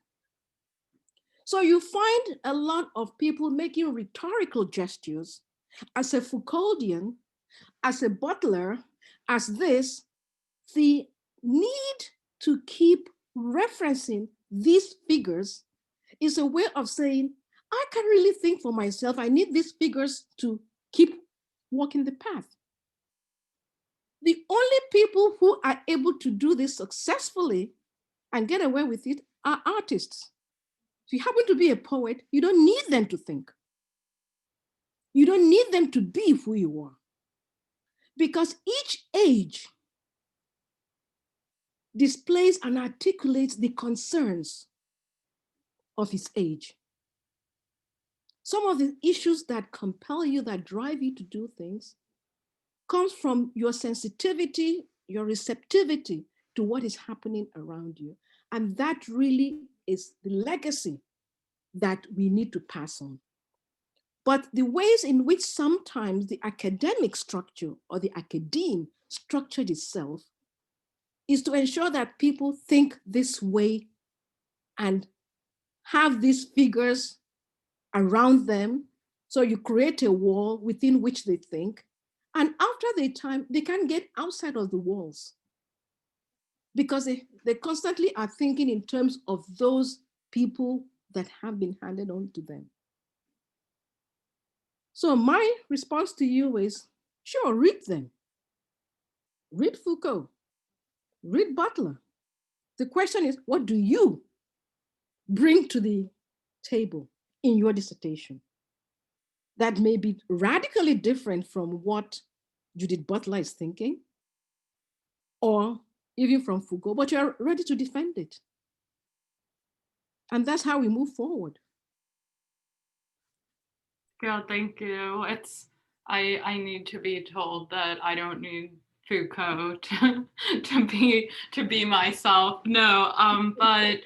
Speaker 2: So you find a lot of people making rhetorical gestures as a Foucauldian, as a Butler, as this, the need to keep referencing these figures is a way of saying, I can really think for myself. I need these figures to keep walking the path. The only people who are able to do this successfully and get away with it are artists. If you happen to be a poet, you don't need them to think. You don't need them to be who you are. Because each age displays and articulates the concerns of its age. Some of the issues that compel you, that drive you to do things, comes from your sensitivity, your receptivity to what is happening around you. And that really is the legacy that we need to pass on. But the ways in which sometimes the academic structure or the academe structured itself is to ensure that people think this way and have these figures around them. So you create a wall within which they think. And after the time, they can't get outside of the walls because they constantly are thinking in terms of those people that have been handed on to them. So my response to you is, sure, read them. Read Foucault, read Butler. The question is, what do you bring to the table in your dissertation that may be radically different from what Judith Butler is thinking, or even from Foucault, but you're ready to defend it. And that's how we move forward.
Speaker 4: Yeah, thank you. I need to be told that I don't need Foucault to be myself. No, but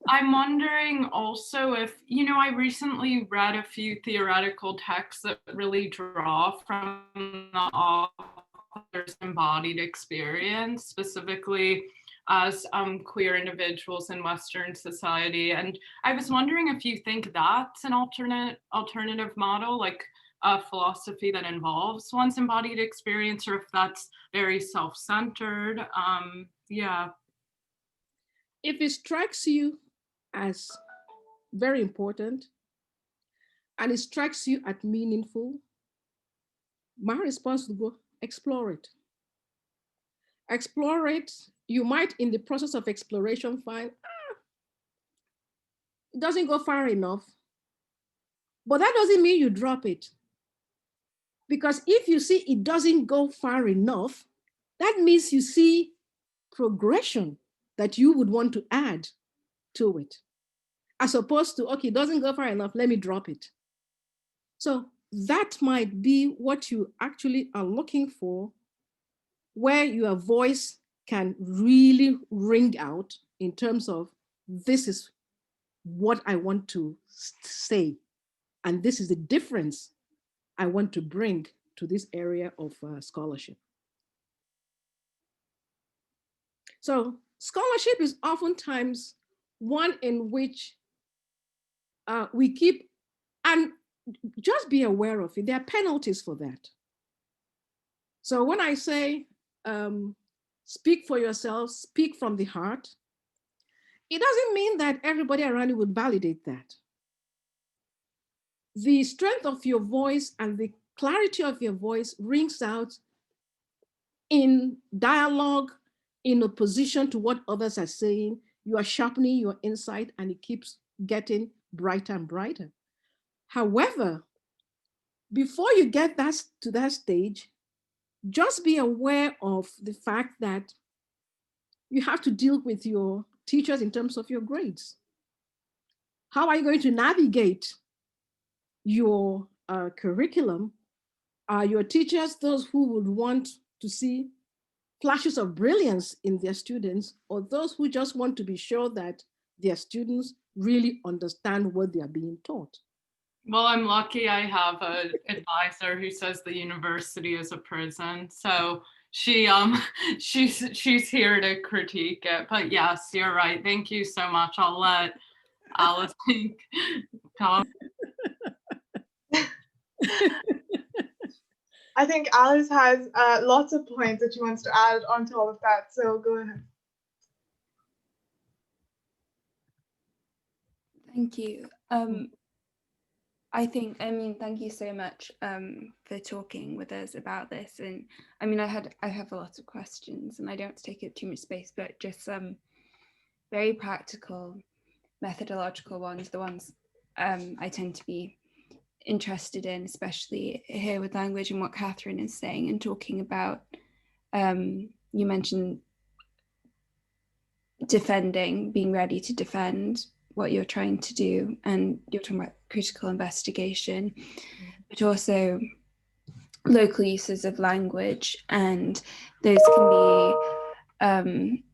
Speaker 4: I'm wondering also if, I recently read a few theoretical texts that really draw from the author's embodied experience, specifically as queer individuals in Western society. And I was wondering if you think that's an alternative model, like a philosophy that involves one's embodied experience, or if that's very self-centered. Yeah.
Speaker 2: If it strikes you as very important, and it strikes you as meaningful, my response would go, explore it. Explore it. You might, in the process of exploration, find, it doesn't go far enough. But that doesn't mean you drop it. Because if you see it doesn't go far enough, that means you see progression that you would want to add to it, as opposed to, okay, it doesn't go far enough, let me drop it. So that might be what you actually are looking for, where your voice can really ring out in terms of, this is what I want to say, and this is the difference I want to bring to this area of scholarship. So scholarship is oftentimes one in which we keep, and just be aware of it, there are penalties for that. So when I say, speak for yourself, speak from the heart, it doesn't mean that everybody around you would validate that. The strength of your voice and the clarity of your voice rings out in dialogue, in opposition to what others are saying. You are sharpening your insight, and it keeps getting brighter and brighter. However, before you get to that stage, just be aware of the fact that you have to deal with your teachers in terms of your grades. How are you going to navigate your curriculum? Are your teachers those who would want to see flashes of brilliance in their students, or those who just want to be sure that their students really understand what they are being taught?
Speaker 4: Well, I'm lucky I have an advisor who says the university is a prison. So she's here to critique it. But yes, you're right. Thank you so much. I'll let Alice think.
Speaker 1: I think Alice has lots of points that she wants to add onto all of that. So go ahead.
Speaker 3: Thank you. Thank you so much for talking with us about this. And I have a lot of questions, and I don't want to take up too much space, but just some very practical, methodological ones, the ones I tend to be interested in, especially here with language and what Catherine is saying and talking about. You mentioned defending, being ready to defend what you're trying to do, and you're talking about critical investigation, but also local uses of language, and those can be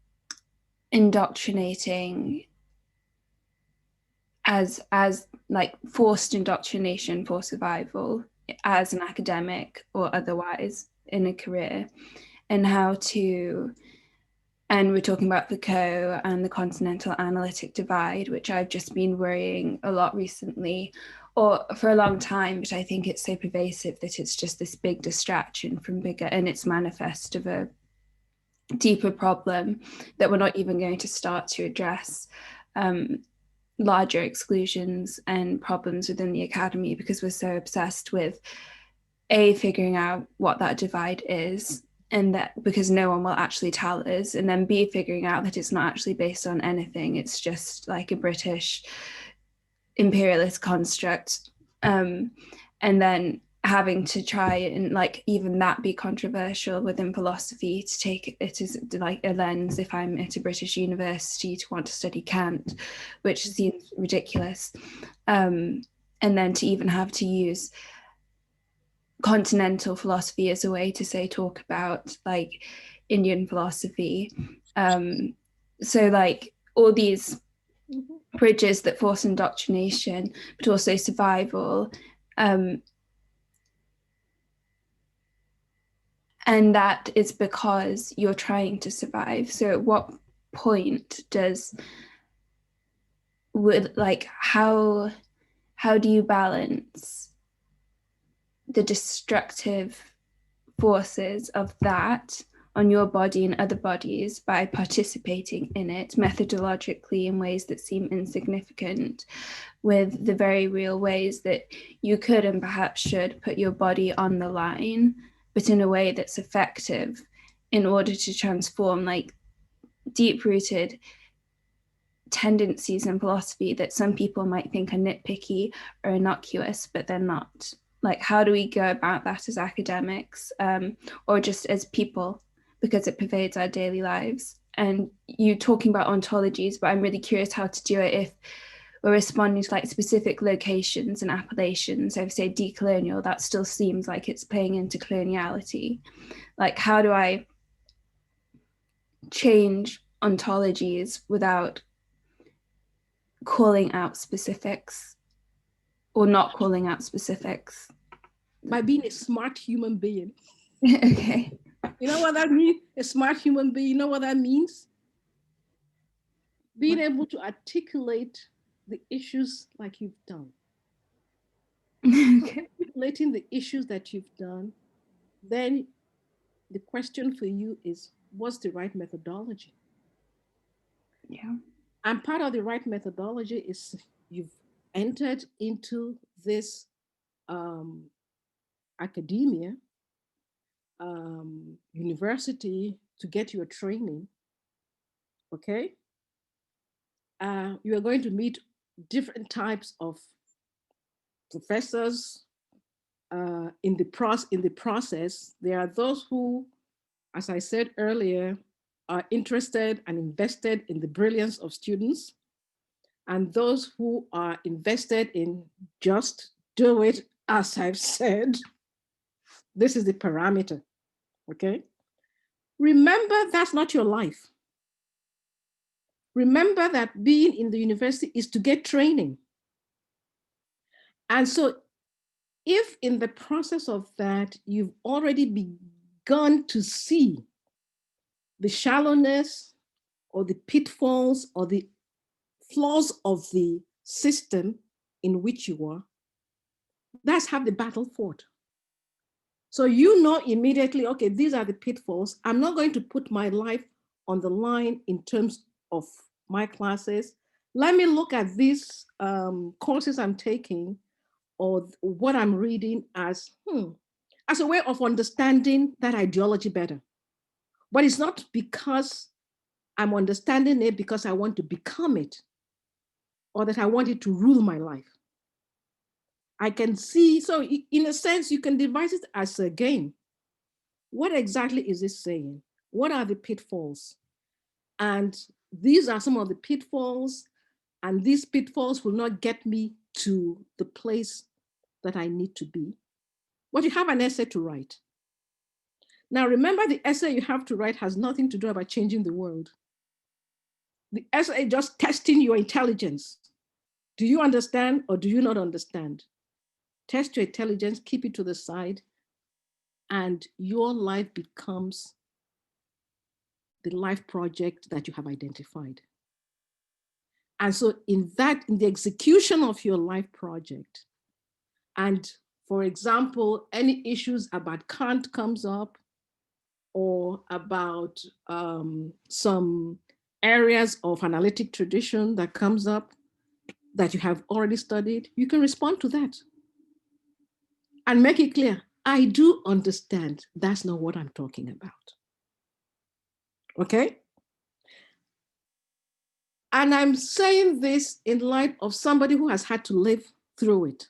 Speaker 3: indoctrinating as like forced indoctrination for survival as an academic or otherwise in a career, and and we're talking about Foucault and the continental analytic divide, which I've just been worrying a lot recently, or for a long time, but I think it's so pervasive that it's just this big distraction from bigger, and it's manifest of a deeper problem that we're not even going to start to address larger exclusions and problems within the academy, because we're so obsessed with figuring out what that divide is, and that because no one will actually tell us, and then B, figuring out that it's not actually based on anything, it's just like a British imperialist construct, and then having to try and like even that be controversial within philosophy, to take it as like a lens if I'm at a British university to want to study Kant, which seems ridiculous, and then to even have to use continental philosophy as a way to say talk about like Indian philosophy, so like all these bridges that force indoctrination but also survival, and that is because you're trying to survive. So at what point how do you balance the destructive forces of that on your body and other bodies by participating in it methodologically in ways that seem insignificant, with the very real ways that you could and perhaps should put your body on the line, but in a way that's effective in order to transform like deep-rooted tendencies in philosophy that some people might think are nitpicky or innocuous, but they're not. Like, how do we go about that as academics, or just as people, because it pervades our daily lives? And you talking about ontologies, but I'm really curious how to do it if we're responding to like specific locations and appellations. So if say decolonial, that still seems like it's playing into coloniality. Like, how do I change ontologies without calling out specifics or not calling out specifics?
Speaker 2: By being a smart human being.
Speaker 3: Okay.
Speaker 2: You know what that means? A smart human being, you know what that means? Being able to articulate the issues like you've done.
Speaker 3: Okay.
Speaker 2: Articulating the issues that you've done, then the question for you is, what's the right methodology?
Speaker 3: Yeah.
Speaker 2: And part of the right methodology is you've entered into this academia, university to get your training, okay? You are going to meet different types of professors in the process. There are those who, as I said earlier, are interested and invested in the brilliance of students, and those who are invested in just do it, as I've said. This is the parameter, okay? Remember, that's not your life. Remember that being in the university is to get training. And so if in the process of that, you've already begun to see the shallowness or the pitfalls or the flaws of the system in which you are, that's half the battle fought. So you know immediately, okay, these are the pitfalls. I'm not going to put my life on the line in terms of my classes. Let me look at these courses I'm taking or what I'm reading as a way of understanding that ideology better. But it's not because I'm understanding it because I want to become it or that I want it to rule my life. I can see, so in a sense, you can devise it as a game. What exactly is it saying? What are the pitfalls? And these are some of the pitfalls, and these pitfalls will not get me to the place that I need to be. But you have an essay to write. Now, remember, the essay you have to write has nothing to do about changing the world. The essay is just testing your intelligence. Do you understand or do you not understand? Test your intelligence, keep it to the side, and your life becomes the life project that you have identified. And so in the execution of your life project, and for example, any issues about Kant comes up, or about some areas of analytic tradition that comes up that you have already studied, you can respond to that and make it clear, I do understand that's not what I'm talking about. Okay? And I'm saying this in light of somebody who has had to live through it.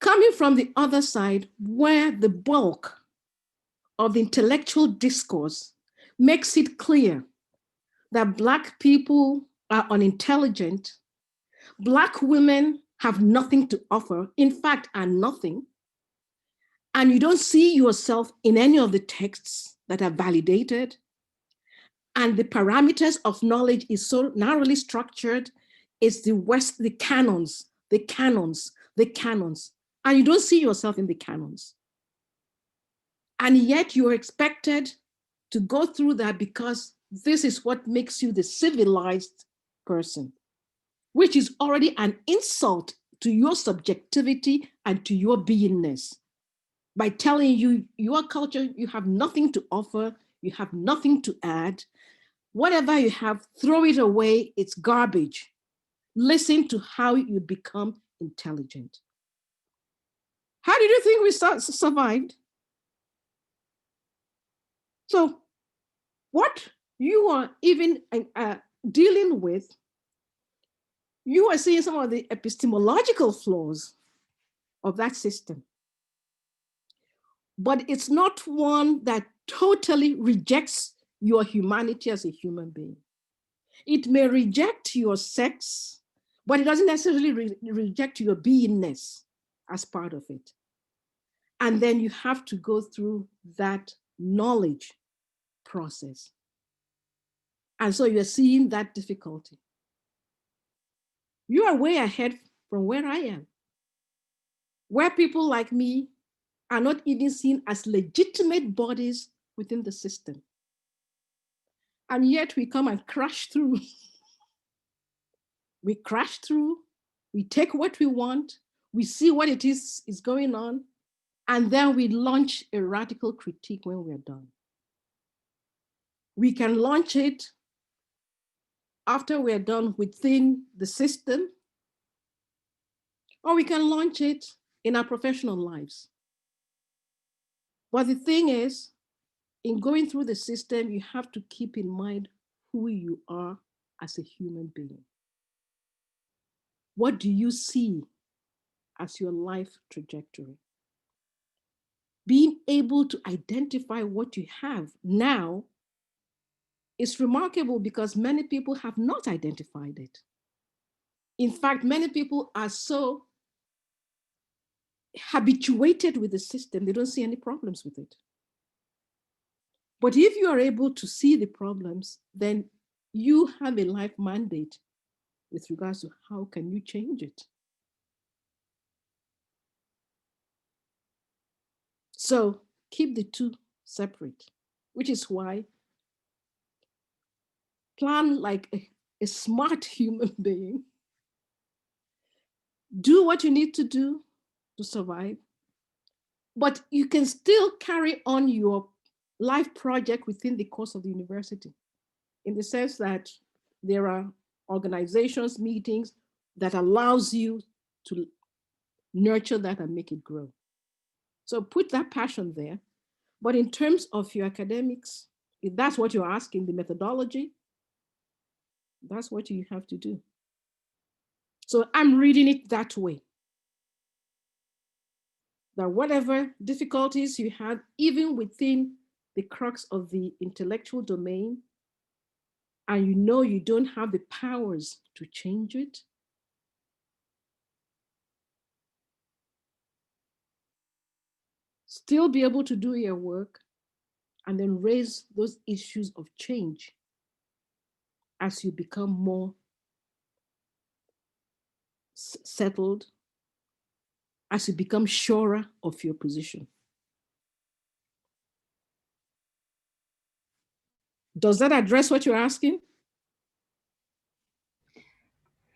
Speaker 2: Coming from the other side, where the bulk of the intellectual discourse makes it clear that Black people are unintelligent, Black women have nothing to offer, in fact, are nothing, and you don't see yourself in any of the texts that are validated, and the parameters of knowledge is so narrowly structured, it's the canons, and you don't see yourself in the canons. And yet you're expected to go through that because this is what makes you the civilized person, which is already an insult to your subjectivity and to your beingness. by telling you your culture, you have nothing to offer, you have nothing to add. Whatever you have, throw it away, it's garbage. Listen to how you become intelligent. How did you think we survived? So what you are even dealing with, you are seeing some of the epistemological flaws of that system. But it's not one that totally rejects your humanity as a human being. It may reject your sex, but it doesn't necessarily reject your beingness as part of it. And then you have to go through that knowledge process. And so you're seeing that difficulty. You are way ahead from where I am, where people like me are not even seen as legitimate bodies within the system. And yet we come and crash through. We crash through, we take what we want, we see what it is going on, and then we launch a radical critique when we're done. We can launch it after we're done within the system, or we can launch it in our professional lives. But the thing is, in going through the system, you have to keep in mind who you are as a human being. What do you see as your life trajectory? Being able to identify what you have now is remarkable because many people have not identified it. In fact, many people are so habituated with the system, they don't see any problems with it. But if you are able to see the problems, then you have a life mandate with regards to how can you change it. So keep the two separate, which is why plan like a smart human being. Do what you need to do to survive, but you can still carry on your life project within the course of the university, in the sense that there are organizations, meetings that allows you to nurture that and make it grow. So put that passion there. But in terms of your academics, if that's what you're asking, the methodology, that's what you have to do. So I'm reading it that way. That whatever difficulties you had, even within the crux of the intellectual domain, and you know you don't have the powers to change it, still be able to do your work and then raise those issues of change as you become more settled, as you become surer of your position. Does that address what you're asking?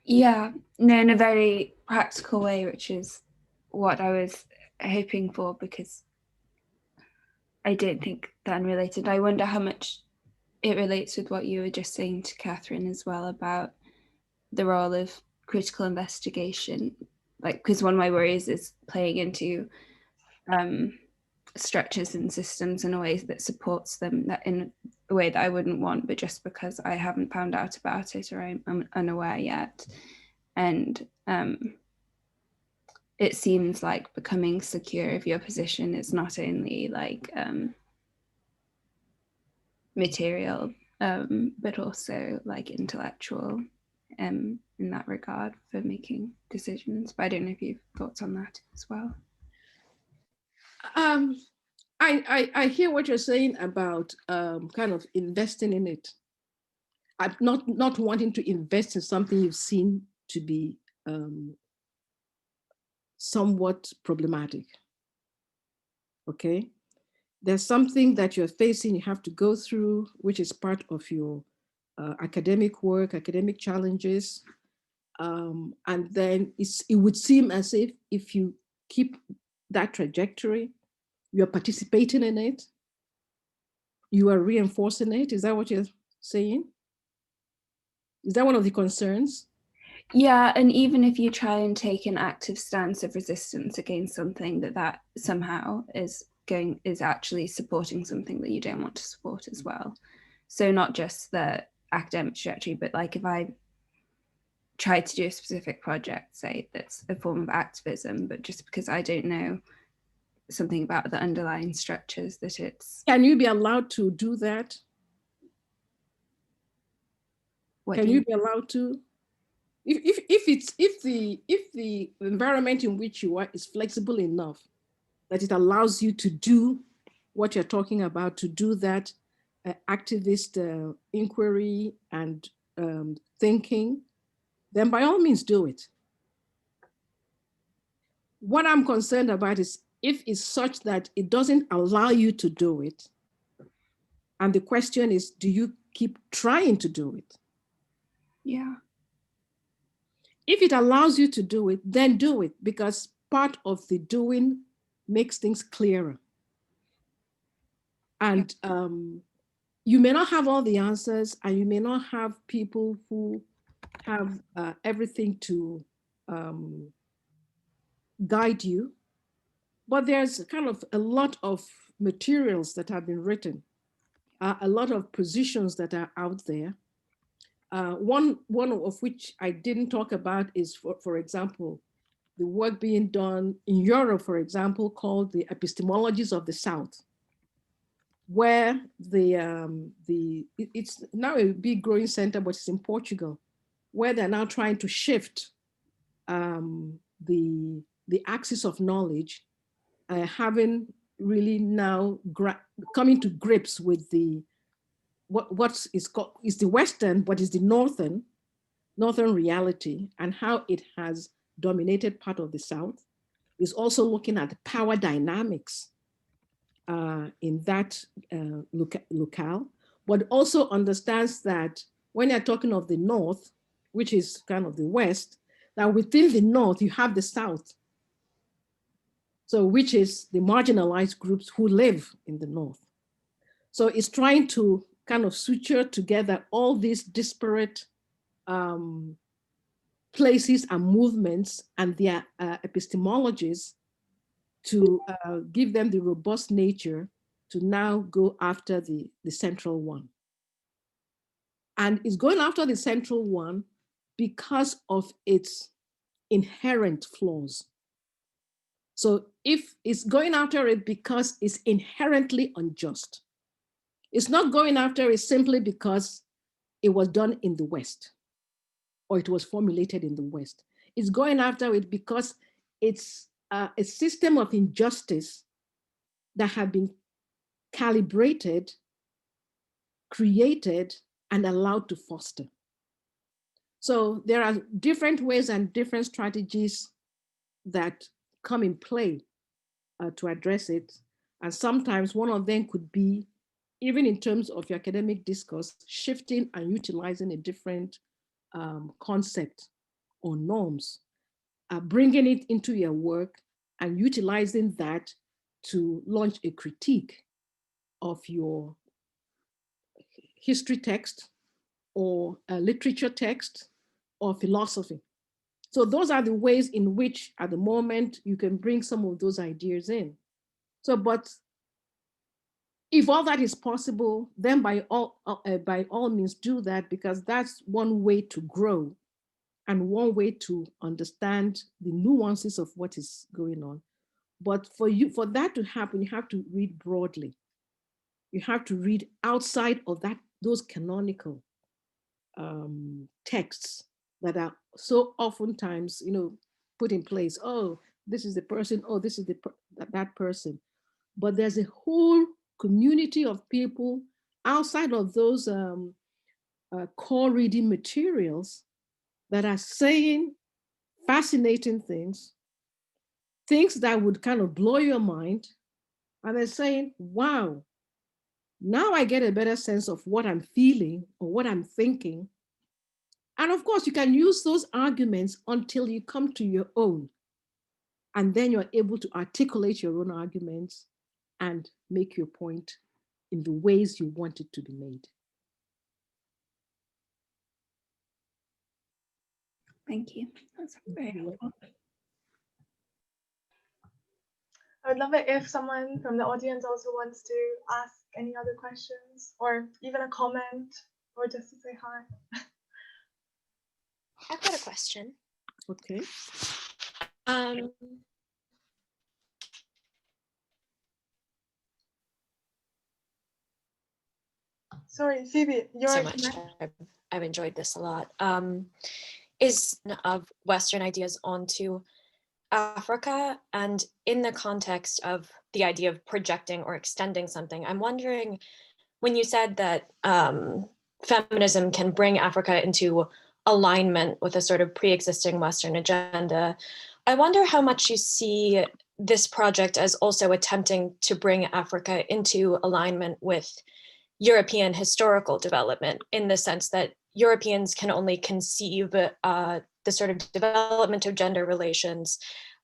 Speaker 3: Yeah, no, in a very practical way, which is what I was hoping for, because I don't think they're unrelated. I wonder how much it relates with what you were just saying to Catherine as well about the role of critical investigation. Like, because one of my worries is playing into structures and systems in a way that supports them, that in a way that I wouldn't want, but just because I haven't found out about it or I'm unaware yet. And it seems like becoming secure of your position is not only like material, but also like intellectual in that regard for making decisions. But I don't know if you've thoughts on that as well.
Speaker 2: I hear what you're saying about kind of investing in it. I'm not wanting to invest in something you've seen to be somewhat problematic. Okay, there's something that you're facing, you have to go through, which is part of your academic work, academic challenges, and then it would seem as if you keep that trajectory, you're participating in it, you are reinforcing it. Is that what you're saying? Is that one of the concerns?
Speaker 3: Yeah, and even if you try and take an active stance of resistance against something, that somehow is actually supporting something that you don't want to support as well. So not just the academic trajectory, but like if I try to do a specific project, say that's a form of activism, but just because I don't know something about the underlying structures, that it's...
Speaker 2: Can you be allowed to do that? Can you be allowed to? If the environment in which you are is flexible enough that it allows you to do what you're talking about, to do that activist inquiry and thinking, then by all means do it. What I'm concerned about is if it's such that it doesn't allow you to do it, and the question is, do you keep trying to do it?
Speaker 3: Yeah.
Speaker 2: If it allows you to do it, then do it, because part of the doing makes things clearer. And you may not have all the answers, and you may not have people who have everything to guide you, but there's kind of a lot of materials that have been written, a lot of positions that are out there. One of which I didn't talk about is, for example, the work being done in Europe, for example, called the Epistemologies of the South, where it's now a big growing center, but it's in Portugal, where they're now trying to shift the axis of knowledge, having really now coming to grips with what is called is the Western, but is the northern reality, and how it has dominated part of the South. Is also looking at the power dynamics in that locale, but also understands that when you're talking of the North, which is kind of the West, that within the North you have the South. So which is the marginalized groups who live in the North. So it's trying to kind of suture together all these disparate places and movements and their epistemologies to give them the robust nature to now go after the central one. And it's going after the central one because of its inherent flaws. So if it's going after it because it's inherently unjust, it's not going after it simply because it was done in the West or it was formulated in the West. It's going after it because it's a system of injustice that have been calibrated, created, and allowed to foster. So there are different ways and different strategies that come in play to address it. And sometimes one of them could be, even in terms of your academic discourse, shifting and utilizing a different concept or norms, bringing it into your work and utilizing that to launch a critique of your history text or a literature text or philosophy. So those are the ways in which at the moment you can bring some of those ideas in. So, but if all that is possible, then by all means do that, because that's one way to grow and one way to understand the nuances of what is going on. But for that to happen, you have to read broadly. You have to read outside of those canonical texts that are so oftentimes, put in place. Oh, this is the person. Oh, this is that person. But there's a whole community of people outside of those core reading materials that are saying fascinating things that would kind of blow your mind. And they're saying, wow, now I get a better sense of what I'm feeling or what I'm thinking. And of course, you can use those arguments until you come to your own. And then you're able to articulate your own arguments and make your point in the ways you want it to be made.
Speaker 3: Thank you. That's very helpful.
Speaker 1: I would love it if someone from the audience also wants to ask any other questions or even a comment or just to say hi.
Speaker 5: I've got a question.
Speaker 2: Okay.
Speaker 1: Sorry, Phoebe, you're
Speaker 5: So much. I've enjoyed this a lot. Is of Western ideas onto Africa, and in the context of the idea of projecting or extending something, I'm wondering, when you said that feminism can bring Africa into alignment with a sort of pre-existing Western agenda, I wonder how much you see this project as also attempting to bring Africa into alignment with European historical development, in the sense that Europeans can only conceive the sort of development of gender relations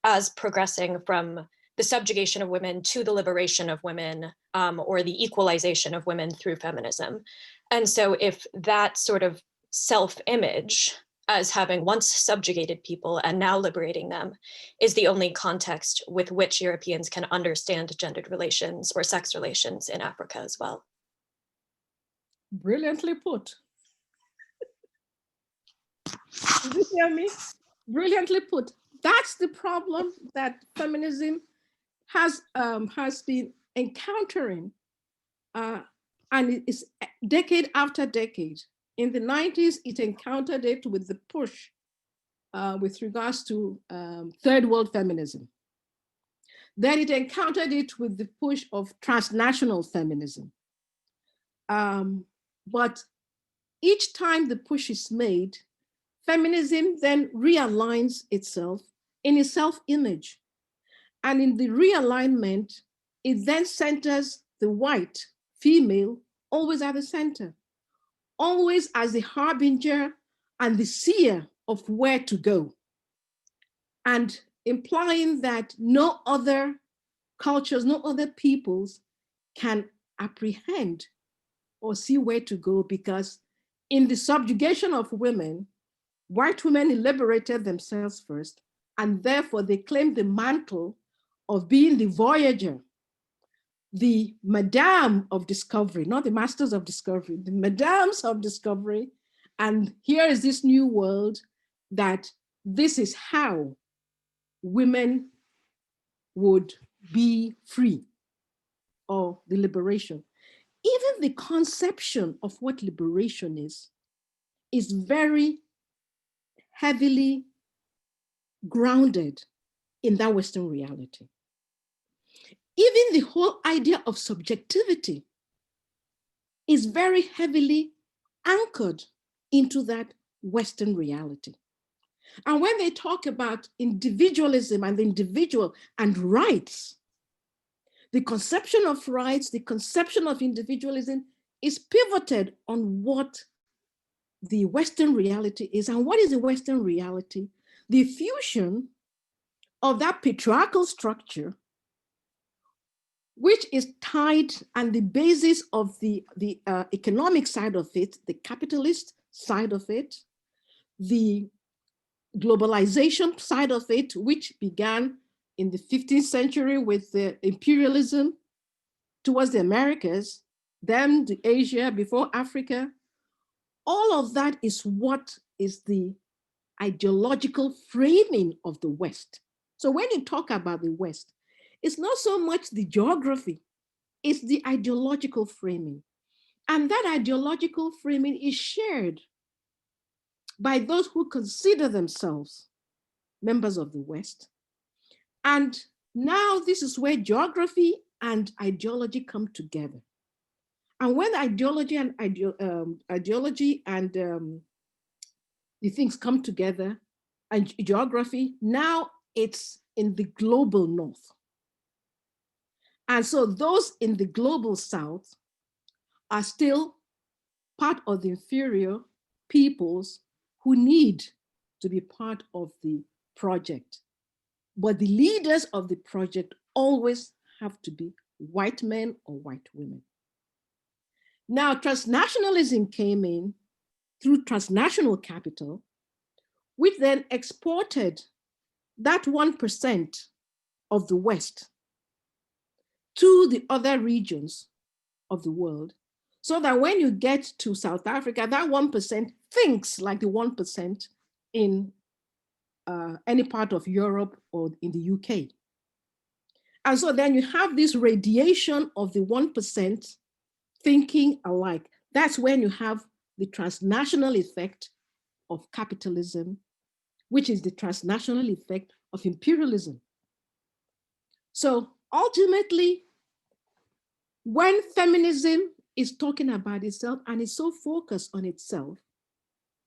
Speaker 5: as progressing from the subjugation of women to the liberation of women, or the equalization of women through feminism. And so if that sort of self-image as having once subjugated people and now liberating them is the only context with which Europeans can understand gendered relations or sex relations in Africa as well.
Speaker 2: Brilliantly put. Did you hear me? Brilliantly put. That's the problem that feminism has been encountering, and it's decade after decade. In the 90s, it encountered it with the push with regards to third world feminism. Then it encountered it with the push of transnational feminism. But each time the push is made, feminism then realigns itself in its self-image. And in the realignment, it then centers the white female always at the center, always as the harbinger and the seer of where to go, and implying that no other cultures, no other peoples can apprehend or see where to go, because in the subjugation of women, white women liberated themselves first, and therefore they claimed the mantle of being the voyager, the madame of discovery, not the masters of discovery, the madames of discovery. And here is this new world that this is how women would be free, or the liberation. Even the conception of what liberation is very heavily grounded in that Western reality. Even the whole idea of subjectivity is very heavily anchored into that Western reality. And when they talk about individualism and the individual and rights, the conception of rights, the conception of individualism is pivoted on what the Western reality is. And what is the Western reality? The fusion of that patriarchal structure, which is tied, and the basis of the economic side of it, the capitalist side of it, the globalization side of it, which began in the 15th century with the imperialism towards the Americas, then to Asia, before Africa. All of that is what is the ideological framing of the West. So when you talk about the West, it's not so much the geography, it's the ideological framing. And that ideological framing is shared by those who consider themselves members of the West. And now this is where geography and ideology come together. And when ideology and the things come together, and geography, now it's in the global North. And so those in the global South are still part of the inferior peoples who need to be part of the project. But the leaders of the project always have to be white men or white women. Now, transnationalism came in through transnational capital, which then exported that 1% of the West to the other regions of the world, so that when you get to South Africa, that 1% thinks like the 1% in any part of Europe or in the UK. And so then you have this radiation of the 1% thinking alike. That's when you have the transnational effect of capitalism, which is the transnational effect of imperialism. So ultimately, when feminism is talking about itself and is so focused on itself,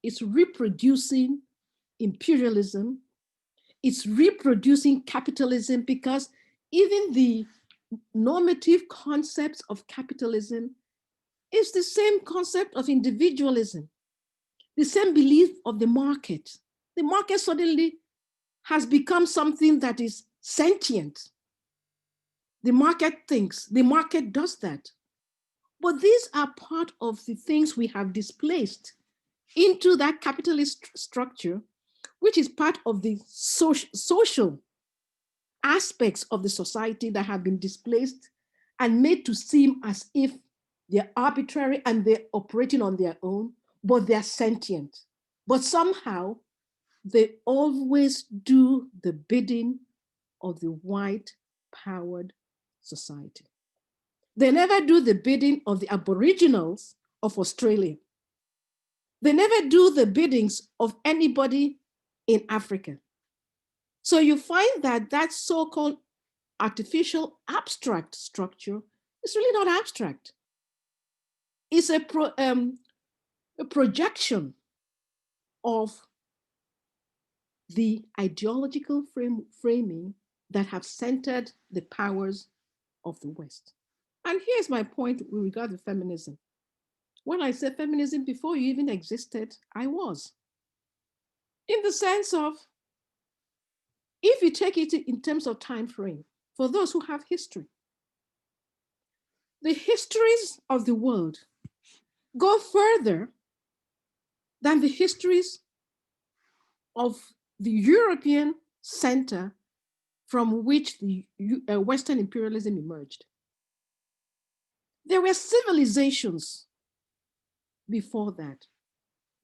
Speaker 2: it's reproducing imperialism, it's reproducing capitalism, because even the normative concepts of capitalism is the same concept of individualism, the same belief of the market. The market suddenly has become something that is sentient. The market thinks, the market does that. But these are part of the things we have displaced into that capitalist structure, which is part of the social aspects of the society that have been displaced and made to seem as if they're arbitrary and they're operating on their own, but they're sentient. But somehow they always do the bidding of the white powered society. They never do the bidding of the Aboriginals of Australia. They never do the biddings of anybody in Africa. So you find that that so-called artificial abstract structure is really not abstract. It's a projection of the ideological framing that have centered the powers of the West. And here's my point with regard to feminism. When I say feminism, before you even existed, I was. In the sense of, if you take it in terms of time frame, for those who have history, the histories of the world go further than the histories of the European center from which the Western imperialism emerged. There were civilizations before that.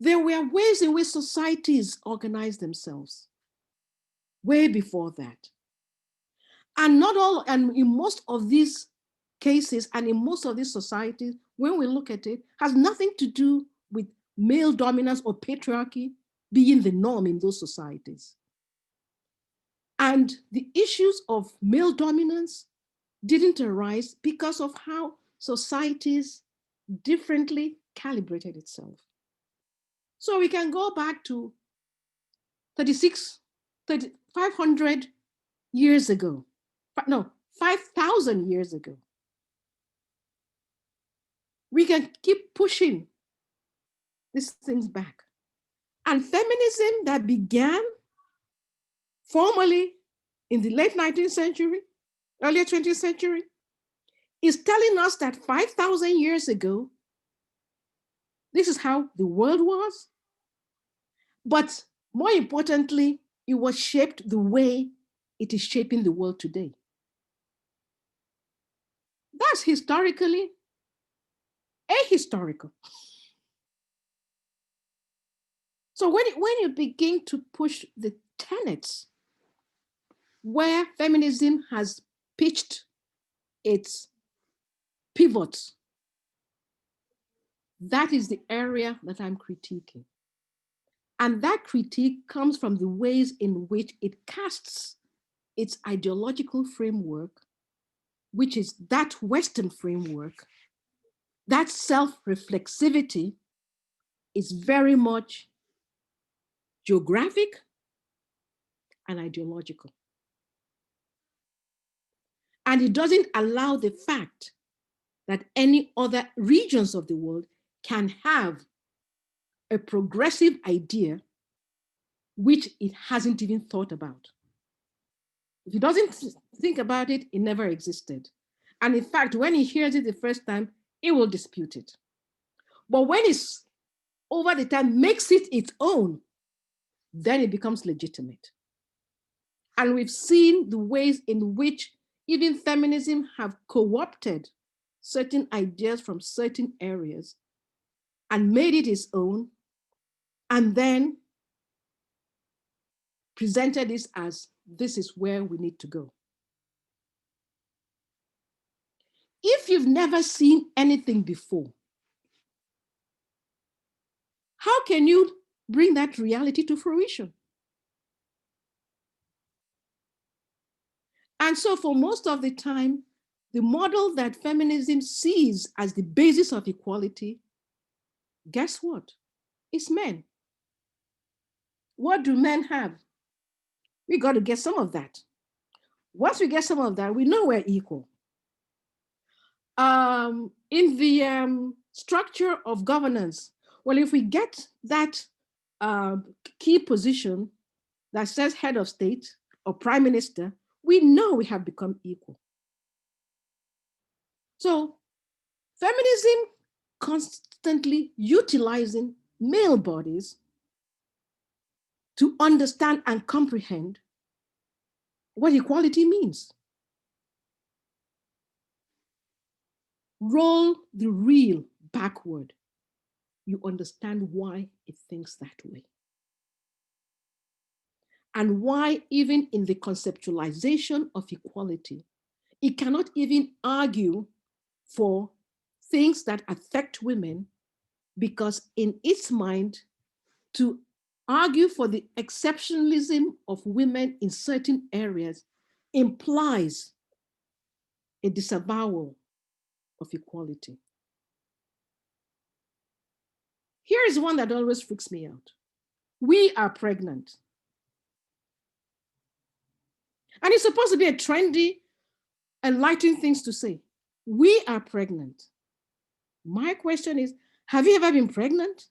Speaker 2: There were ways in which societies organized themselves way before that. And not all, and in most of these cases and in most of these societies, when we look at it, has nothing to do with male dominance or patriarchy being the norm in those societies. And the issues of male dominance didn't arise because of how societies differently calibrated itself. So we can go back to 500 years ago. No, 5,000 years ago. We can keep pushing these things back. And feminism that began formally in the late 19th century, earlier 20th century, is telling us that 5,000 years ago, this is how the world was. But more importantly, it was shaped the way it is shaping the world today. That's historically ahistorical. So when you begin to push the tenets where feminism has pitched its pivots, that is the area that I'm critiquing. And that critique comes from the ways in which it casts its ideological framework, which is that Western framework. That self-reflexivity is very much geographic and ideological. And it doesn't allow the fact that any other regions of the world can have a progressive idea which it hasn't even thought about. If it doesn't think about it, it never existed. And in fact, when he hears it the first time, he will dispute it. But when it's over the time makes it its own, then it becomes legitimate. And we've seen the ways in which even feminism have co-opted certain ideas from certain areas and made it its own, and then presented this as this is where we need to go. If you've never seen anything before, how can you bring that reality to fruition? And so for most of the time, the model that feminism sees as the basis of equality, guess what? It's men. What do men have? We got to get some of that. Once we get some of that, we know we're equal. In the structure of governance, well, if we get that key position that says head of state or prime minister, we know we have become equal. So feminism constantly utilizing male bodies to understand and comprehend what equality means. Roll the reel backward, you understand why it thinks that way. And why even in the conceptualization of equality, it cannot even argue for things that affect women, because in its mind, to argue for the exceptionalism of women in certain areas implies a disavowal of equality. Here is one that always freaks me out. We are pregnant. And it's supposed to be a trendy, enlightening things to say. We are pregnant. My question is, have you ever been pregnant?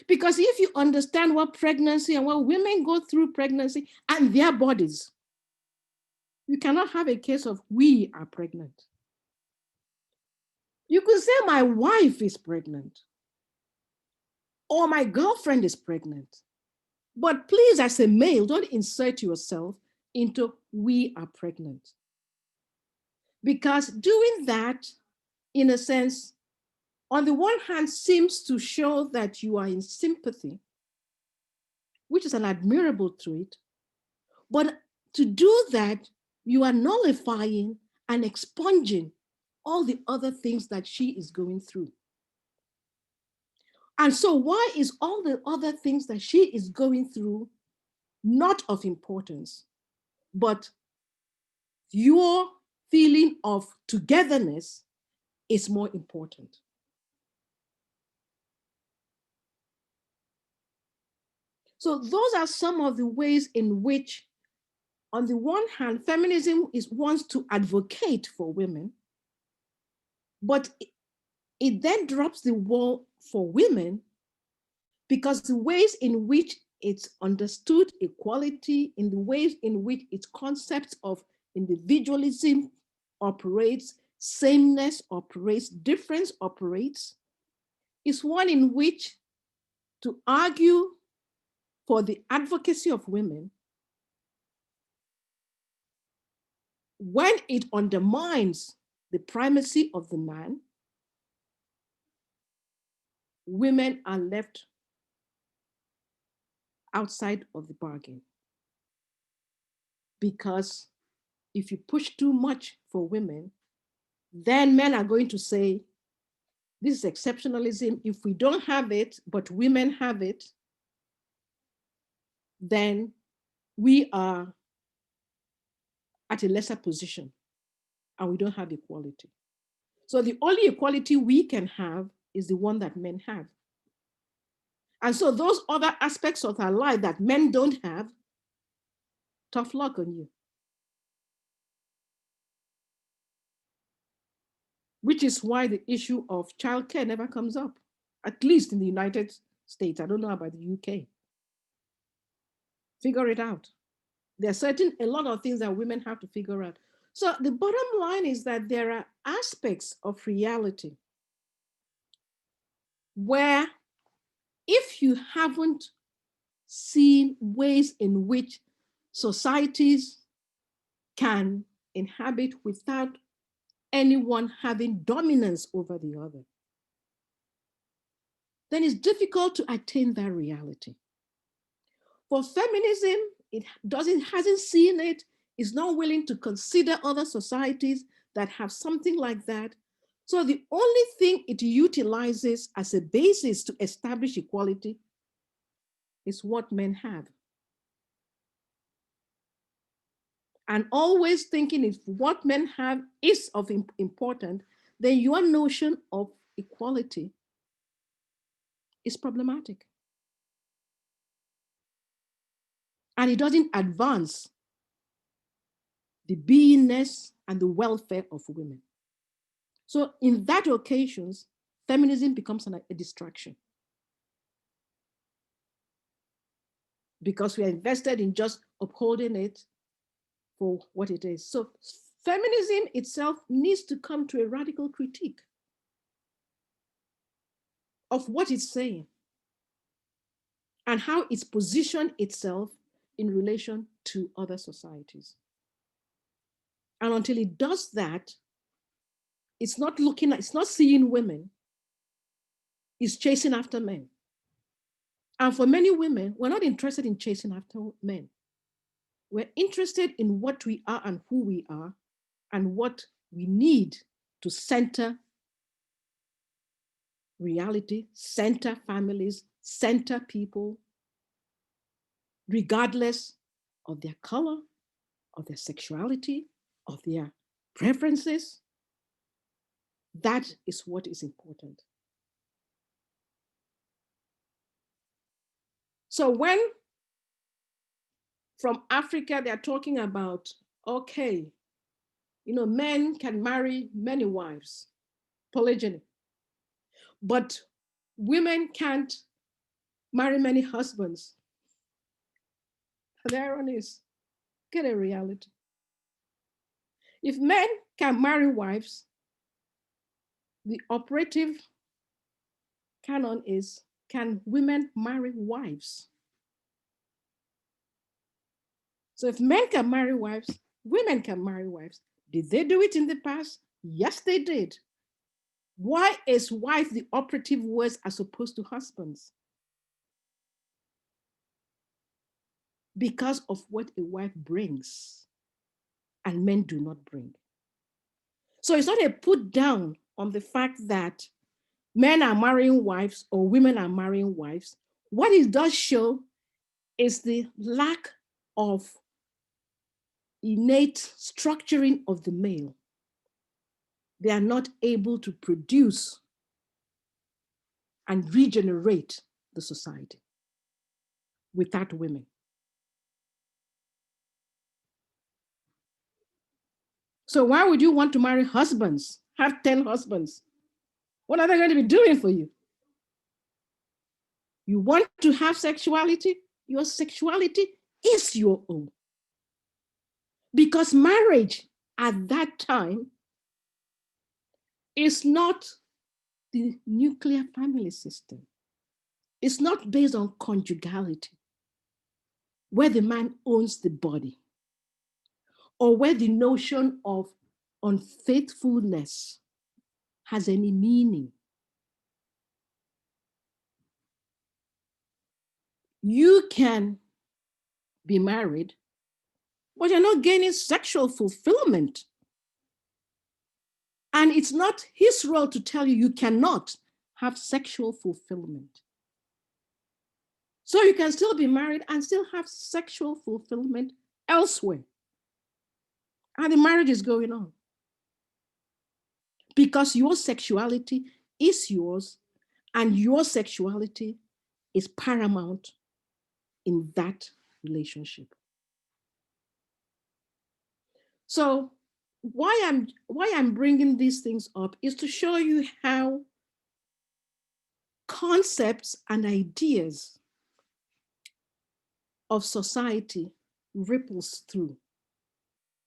Speaker 2: Because if you understand what pregnancy and what women go through pregnancy and their bodies, you cannot have a case of we are pregnant. You could say my wife is pregnant or my girlfriend is pregnant. But please, as a male, don't insert yourself into we are pregnant. Because doing that, in a sense, on the one hand, seems to show that you are in sympathy, which is an admirable trait. But to do that, you are nullifying and expunging all the other things that she is going through. And so why is all the other things that she is going through not of importance, but your feeling of togetherness is more important? So those are some of the ways in which, on the one hand, feminism wants to advocate for women, but it then drops the wall for women because the ways in which it's understood equality, in the ways in which its concepts of individualism operates, sameness operates, difference operates, is one in which to argue for the advocacy of women, when it undermines the primacy of the man, women are left outside of the bargain. Because if you push too much for women, then men are going to say, this is exceptionalism. If we don't have it, but women have it, then we are at a lesser position and we don't have equality. So the only equality we can have is the one that men have. And so those other aspects of our life that men don't have, tough luck on you. Which is why the issue of childcare never comes up, at least in the United States. I don't know about the UK. Figure it out. There are a lot of things that women have to figure out. So the bottom line is that there are aspects of reality where if you haven't seen ways in which societies can inhabit without anyone having dominance over the other, then it's difficult to attain that reality. For feminism, it hasn't seen it, is not willing to consider other societies that have something like that. So the only thing it utilizes as a basis to establish equality is what men have. And always thinking if what men have is of important, then your notion of equality is problematic. And it doesn't advance the beingness and the welfare of women. So in that occasions, feminism becomes a distraction. Because we are invested in just upholding it for what it is. So feminism itself needs to come to a radical critique of what it's saying and how it's positioned itself in relation to other societies. And until it does that, it's not seeing women, it's chasing after men. And for many women, we're not interested in chasing after men. We're interested in what we are and who we are and what we need to center reality, center families, center people, regardless of their color, of their sexuality, of their preferences. That is what is important. So when from Africa, they're talking about, okay, men can marry many wives, polygyny, but women can't marry many husbands. The irony is, get a reality. If men can marry wives, the operative canon is, can women marry wives? So if men can marry wives, women can marry wives. Did they do it in the past? Yes, they did. Why is wife the operative word as opposed to husbands? Because of what a wife brings and men do not bring. So it's not a put down on the fact that men are marrying wives or women are marrying wives. What it does show is the lack of innate structuring of the male. They are not able to produce and regenerate the society without women. So why would you want to marry husbands, have 10 husbands? What are they going to be doing for you? You want to have sexuality? Your sexuality is your own. Because marriage at that time is not the nuclear family system. It's not based on conjugality, where the man owns the body, or where the notion of unfaithfulness has any meaning. You can be married, but you're not gaining sexual fulfillment. And it's not his role to tell you you cannot have sexual fulfillment. So you can still be married and still have sexual fulfillment elsewhere. And the marriage is going on. Because your sexuality is yours and your sexuality is paramount in that relationship. So why I'm bringing these things up is to show you how concepts and ideas of society ripples through.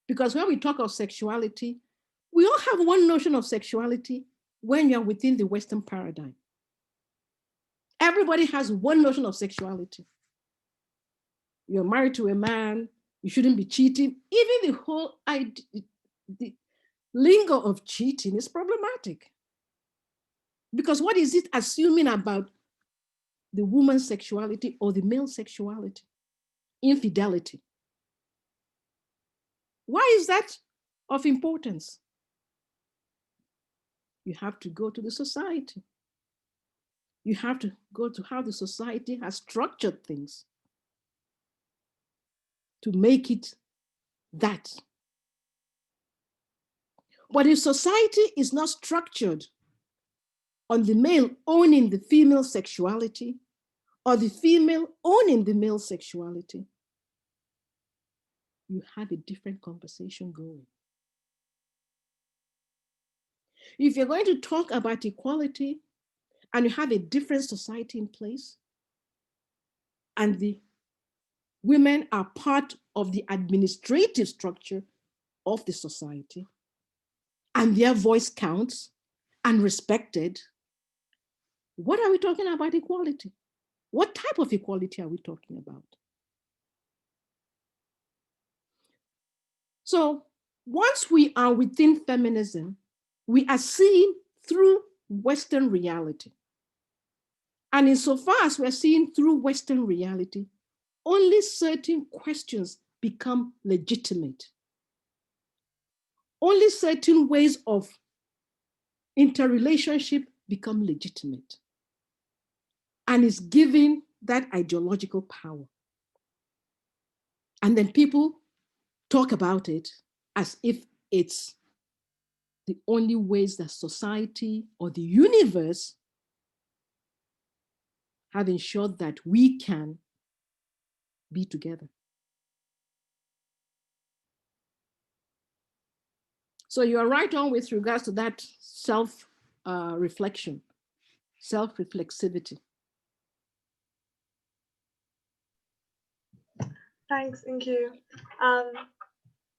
Speaker 2: Because when we talk of sexuality, we all have one notion of sexuality when you're within the Western paradigm. Everybody has one notion of sexuality. You're married to a man, you shouldn't be cheating. Even the whole idea, the lingo of cheating is problematic. Because what is it assuming about the woman's sexuality or the male sexuality? Infidelity. Why is that of importance? You have to go to the society. You have to go to how the society has structured things to make it that. But if society is not structured on the male owning the female sexuality or the female owning the male sexuality, you have a different conversation going. If you're going to talk about equality and you have a different society in place, and the women are part of the administrative structure of the society, and their voice counts and respected, what are we talking about equality? What type of equality are we talking about? So once we are within feminism, we are seeing through Western reality. And insofar as we're seeing through Western reality, only certain questions become legitimate. Only certain ways of interrelationship become legitimate. And it's giving that ideological power. And then people talk about it as if it's the only ways that society or the universe have ensured that we can be together. So you are right on with regards to that self-reflection, self-reflexivity.
Speaker 1: Thanks, Nkiru.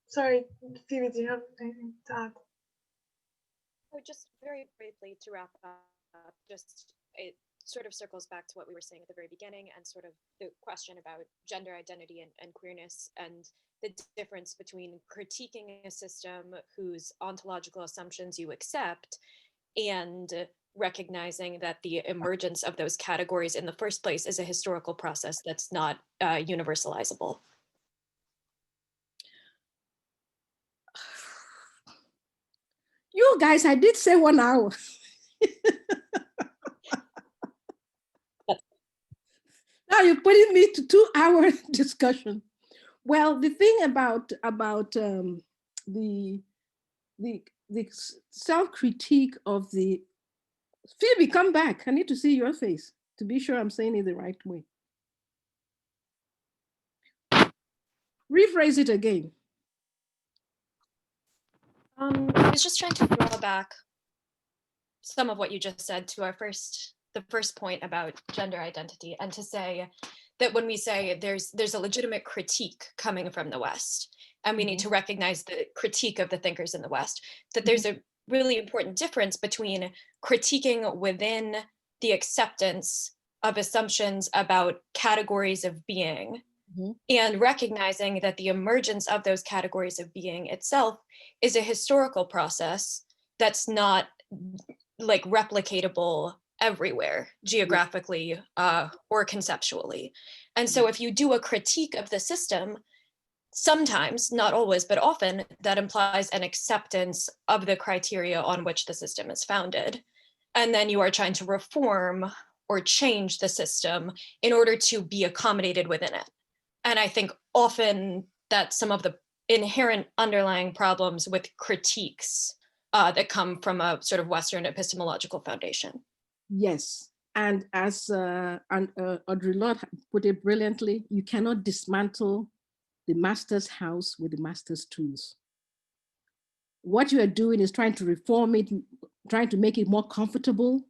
Speaker 1: Sorry, Phoebe, do you have anything to add?
Speaker 5: Oh, just very briefly to wrap up, just it sort of circles back to what we were saying at the very beginning and sort of the question about gender identity and queerness and the difference between critiquing a system whose ontological assumptions you accept and recognizing that the emergence of those categories in the first place is a historical process that's not universalizable.
Speaker 2: You guys, I did say 1 hour. Now you're putting me to 2-hour discussion. Well, the thing about the self-critique of the, Phoebe, come back. I need to see your face to be sure I'm saying it the right way. Rephrase it again.
Speaker 5: I was just trying to draw back some of what you just said to the first point about gender identity, and to say that when we say there's a legitimate critique coming from the West, and we need to recognize the critique of the thinkers in the West, that there's a really important difference between critiquing within the acceptance of assumptions about categories of being and recognizing that the emergence of those categories of being itself is a historical process that's not like replicatable everywhere geographically or conceptually. And so if you do a critique of the system, sometimes, not always, but often, that implies an acceptance of the criteria on which the system is founded. And then you are trying to reform or change the system in order to be accommodated within it. And I think often that's some of the inherent underlying problems with critiques that come from a sort of Western epistemological foundation.
Speaker 2: Yes, and as Audre Lorde put it brilliantly, you cannot dismantle the master's house with the master's tools. What you are doing is trying to reform it, trying to make it more comfortable,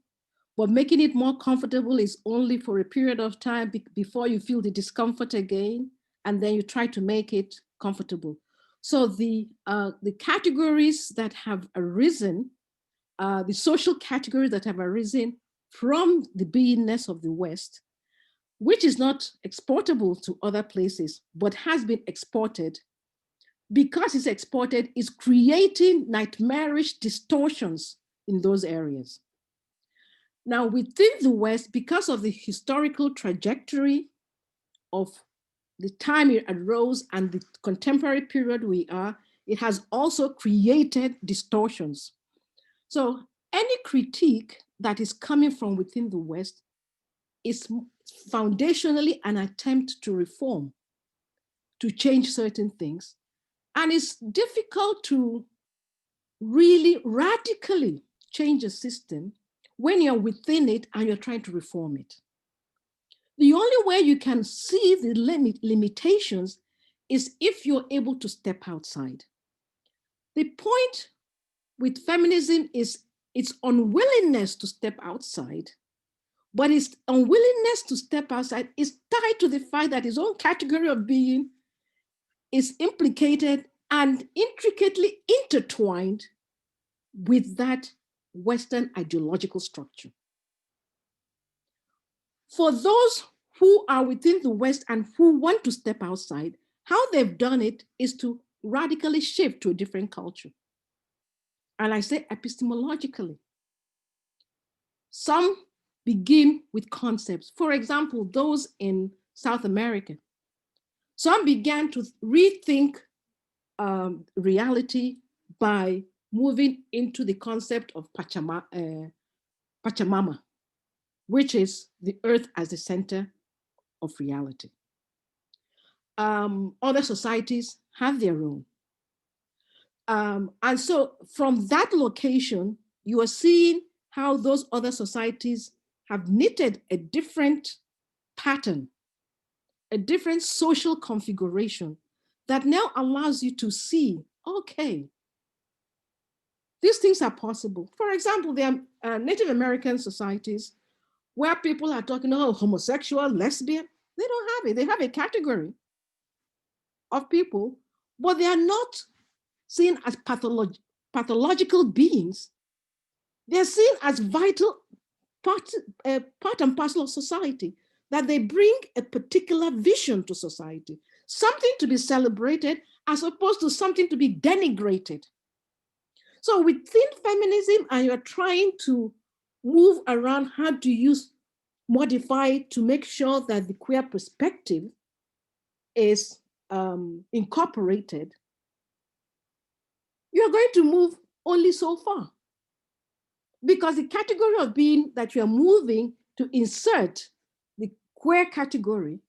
Speaker 2: but making it more comfortable is only for a period of time before you feel the discomfort again, and then you try to make it comfortable. So the categories that have arisen, the social categories that have arisen from the beingness of the West, which is not exportable to other places, but has been exported, because it's exported, is creating nightmarish distortions in those areas. Now, within the West, because of the historical trajectory of the time it arose and the contemporary period we are, it has also created distortions. So any critique that is coming from within the West is foundationally an attempt to reform, to change certain things. And it's difficult to really radically change a system when you're within it and you're trying to reform it. The only way you can see the limitations is if you're able to step outside. The point with feminism is its unwillingness to step outside, but its unwillingness to step outside is tied to the fact that its own category of being is implicated and intricately intertwined with that Western ideological structure. For those who are within the West and who want to step outside, how they've done it is to radically shift to a different culture. And I say epistemologically. Some begin with concepts. For example, those in South America. Some began to rethink reality by moving into the concept of Pachamama, which is the earth as the center of reality. Other societies have their own. And so from that location, you are seeing how those other societies have knitted a different pattern, a different social configuration that now allows you to see, okay, these things are possible. For example, there are Native American societies where people are talking, oh, homosexual, lesbian. They don't have it. They have a category of people, but they are not seen as pathological beings. They're seen as vital part and parcel of society, that they bring a particular vision to society, something to be celebrated as opposed to something to be denigrated. So within feminism, and you're trying to move around how to modify to make sure that the queer perspective is incorporated, you're going to move only so far. Because the category of being that you're moving to insert the queer category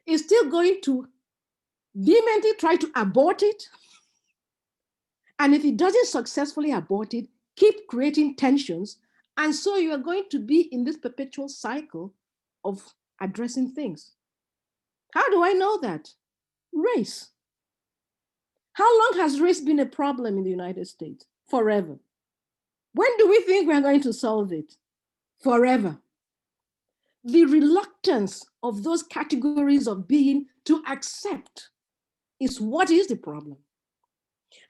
Speaker 2: is still going to vehemently try to abort it. And if it doesn't successfully abort it, keep creating tensions. And so you are going to be in this perpetual cycle of addressing things. How do I know that? Race. How long has race been a problem in the United States? Forever. When do we think we're going to solve it? Forever. The reluctance of those categories of being to accept is what is the problem.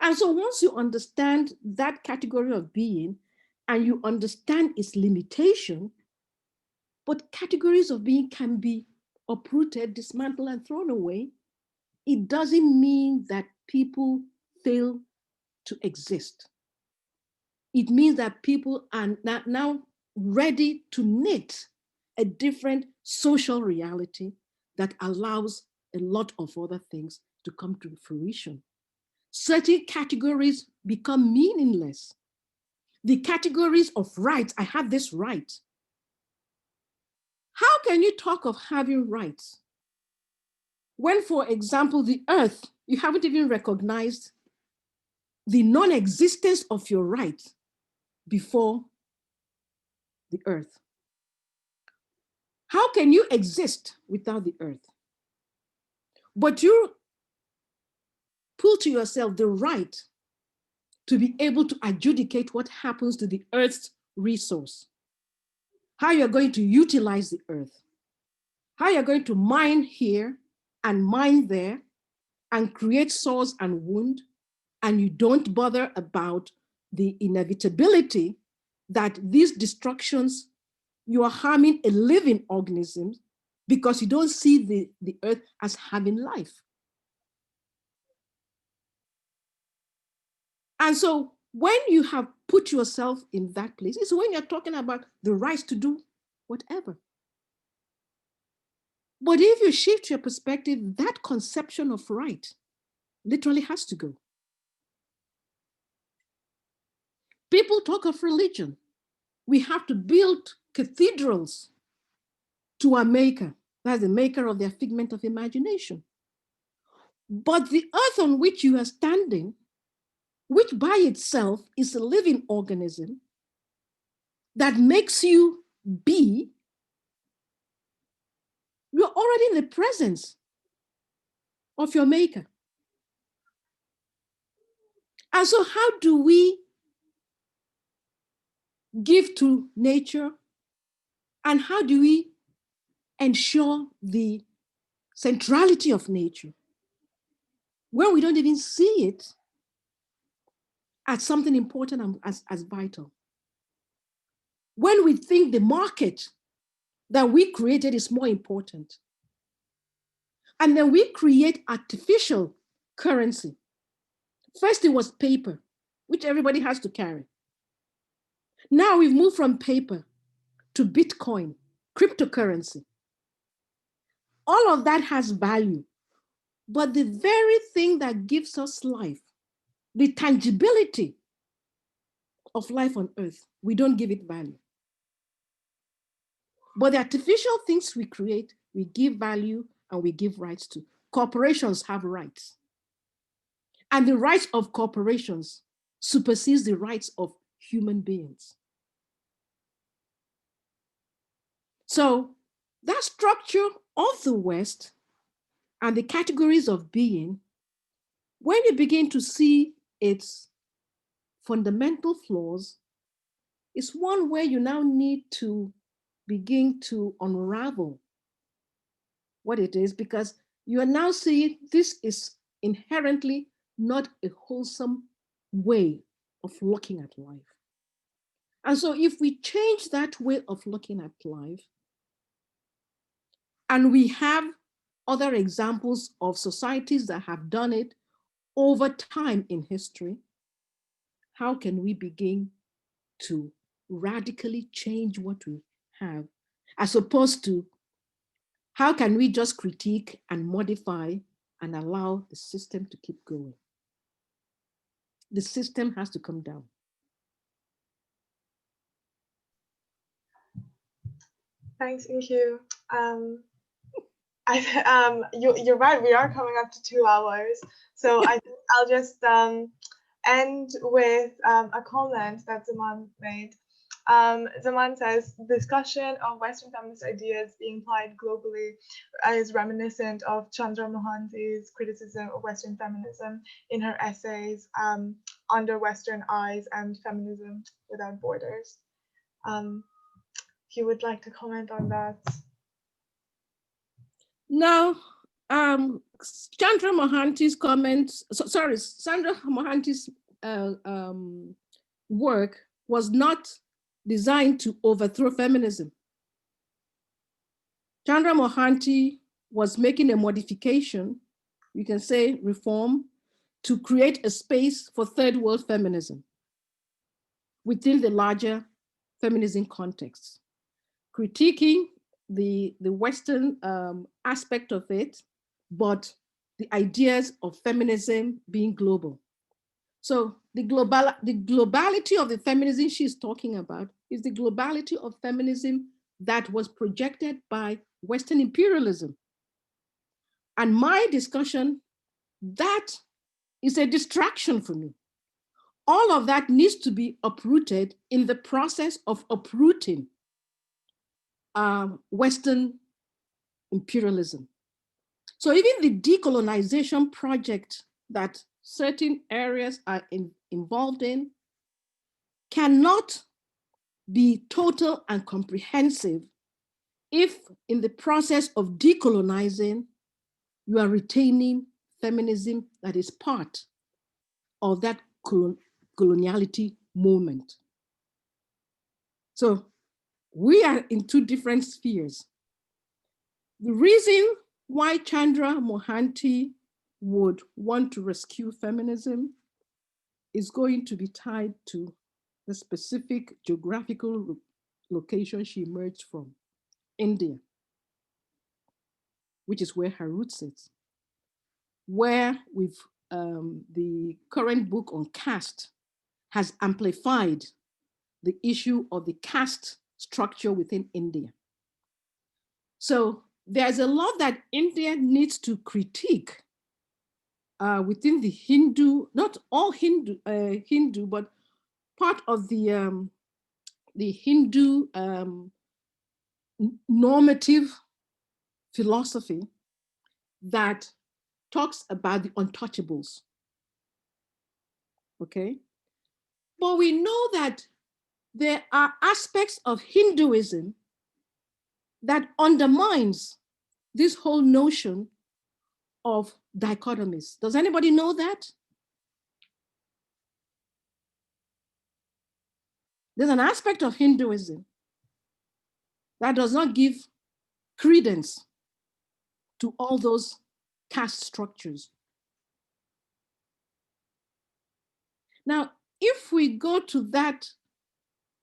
Speaker 2: And so once you understand that category of being and you understand its limitation, but categories of being can be uprooted, dismantled, and thrown away, it doesn't mean that people fail to exist. It means that people are now ready to knit a different social reality that allows a lot of other things to come to fruition. Certain categories become meaningless. The categories of rights, I have this right. How can you talk of having rights when, for example, the earth, you haven't even recognized the non-existence of your rights before the earth? How can you exist without the earth? But you pull to yourself the right to be able to adjudicate what happens to the earth's resource, how you're going to utilize the earth, how you're going to mine here and mine there, and create sores and wound, and you don't bother about the inevitability that these destructions, you are harming a living organism because you don't see the earth as having life. And so when you have put yourself in that place, it's when you're talking about the right to do whatever. But if you shift your perspective, that conception of right literally has to go. People talk of religion. We have to build cathedrals to our maker. That's the maker of their figment of imagination. But the earth on which you are standing, which by itself is a living organism that makes you be, you're already in the presence of your maker. And so how do we give to nature, and how do we ensure the centrality of nature when we don't even see it as something important and as vital? When we think the market that we created is more important, and then we create artificial currency. First it was paper, which everybody has to carry. Now we've moved from paper to Bitcoin, cryptocurrency. All of that has value, but the very thing that gives us life, the tangibility of life on earth, we don't give it value. But the artificial things we create, we give value and we give rights to. Corporations have rights. And the rights of corporations supersedes the rights of human beings. So that structure of the West and the categories of being, when you begin to see its fundamental flaws, is one where you now need to begin to unravel what it is, because you are now seeing this is inherently not a wholesome way of looking at life. And so if we change that way of looking at life, and we have other examples of societies that have done it over time in history, how can we begin to radically change what we have, as opposed to how can we just critique and modify and allow the system to keep going? The system has to come down.
Speaker 1: Thanks, Nkiru. You're right, we are coming up to 2 hours. So I think I'll just end with a comment that Zaman made. Zaman says, discussion of Western feminist ideas being applied globally is reminiscent of Chandra Mohanty's criticism of Western feminism in her essays Under Western Eyes and Feminism Without Borders. If you would like to comment on that.
Speaker 2: Now, Chandra Mohanty's comments, Chandra Mohanty's work was not designed to overthrow feminism. Chandra Mohanty was making a modification, you can say reform, to create a space for third world feminism within the larger feminism context, critiquing the Western aspect of it, but the ideas of feminism being global. So the globality of the feminism she's talking about is the globality of feminism that was projected by Western imperialism. And my discussion, that is a distraction for me. All of that needs to be uprooted in the process of uprooting Western imperialism. So even the decolonization project that certain areas are involved in cannot be total and comprehensive if in the process of decolonizing, you are retaining feminism that is part of that coloniality moment. So we are in two different spheres. The reason why Chandra Mohanty would want to rescue feminism is going to be tied to the specific geographical location she emerged from, India, which is where her roots sit, where the current book on caste has amplified the issue of the caste structure within India. So there's a lot that India needs to critique within the Hindu, not all Hindu, but part of the Hindu normative philosophy that talks about the untouchables. Okay, but we know that there are aspects of Hinduism that undermines this whole notion of dichotomies. Does anybody know that? There's an aspect of Hinduism that does not give credence to all those caste structures. Now, if we go to that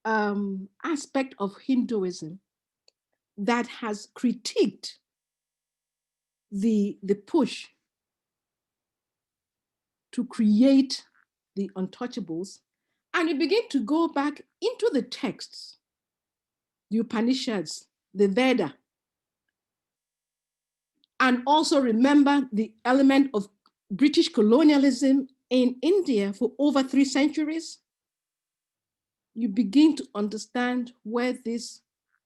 Speaker 2: aspect of Hinduism that has critiqued the push to create the untouchables, and you begin to go back into the texts, the Upanishads, the Veda, and also remember the element of British colonialism in India for over 3 centuries, you begin to understand where this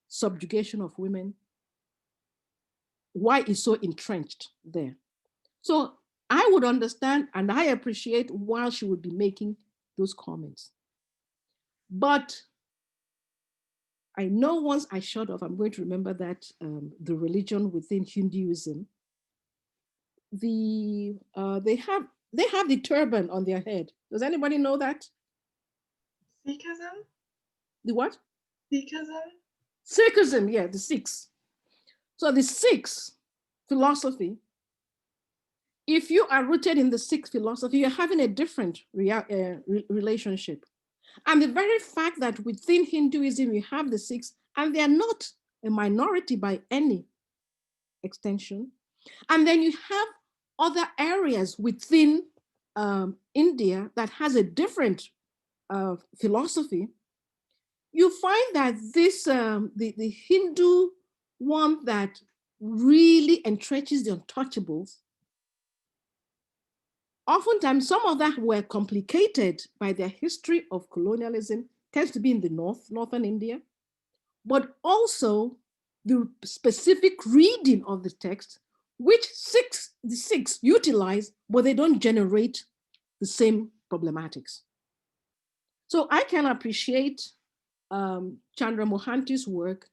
Speaker 2: subjugation of women, why it's so entrenched there. So I would understand and I appreciate why she would be making those comments. But I know once I shut off, I'm going to remember that the religion within Hinduism, they have the turban on their head. Does anybody know that?
Speaker 1: Sikhism?
Speaker 2: The what?
Speaker 1: Sikhism?
Speaker 2: Sikhism, yeah, the Sikhs. So the Sikhs philosophy, if you are rooted in the Sikh philosophy, you're having a different relationship. And the very fact that within Hinduism, you have the Sikhs, and they're not a minority by any extension. And then you have other areas within India that has a different philosophy. You find that this, the Hindu one that really entrenches the untouchables, oftentimes some of that were complicated by their history of colonialism, tends to be in the northern India, but also the specific reading of the text, which the Sikhs utilize, but they don't generate the same problematics. So I can appreciate Chandra Mohanty's work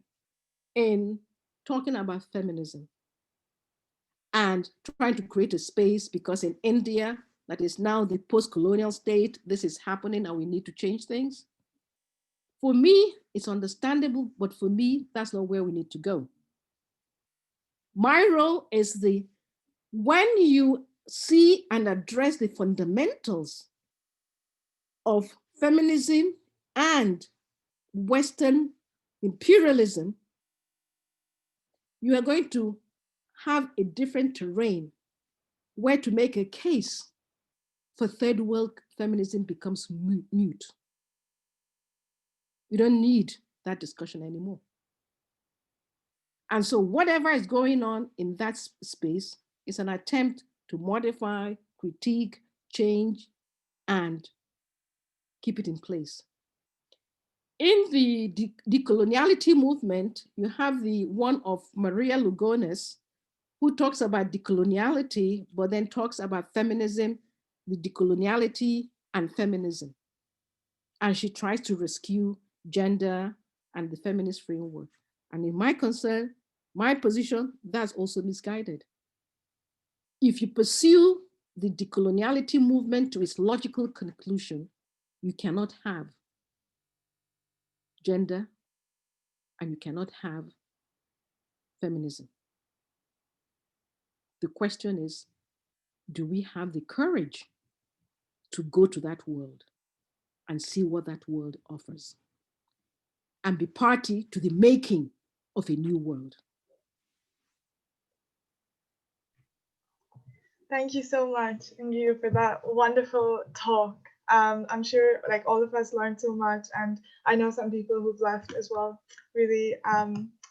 Speaker 2: in talking about feminism and trying to create a space, because in India, that is now the post-colonial state, this is happening and we need to change things. For me, it's understandable, but for me, that's not where we need to go. My role is when you see and address the fundamentals of feminism and Western imperialism, you are going to have a different terrain where to make a case for third world feminism becomes mute. We don't need that discussion anymore. And so whatever is going on in that space is an attempt to modify, critique, change, and keep it in place. In the decoloniality movement, you have the one of Maria Lugones, who talks about decoloniality, but then talks about feminism, the decoloniality, and feminism. And she tries to rescue gender and the feminist framework. And in my concern, my position, that's also misguided. If you pursue the decoloniality movement to its logical conclusion, you cannot have gender and you cannot have feminism. The question is, do we have the courage to go to that world and see what that world offers and be party to the making of a new world?
Speaker 1: Thank you so much, Nkiru, for that wonderful talk. I'm sure like all of us learned so much, and I know some people who've left as well really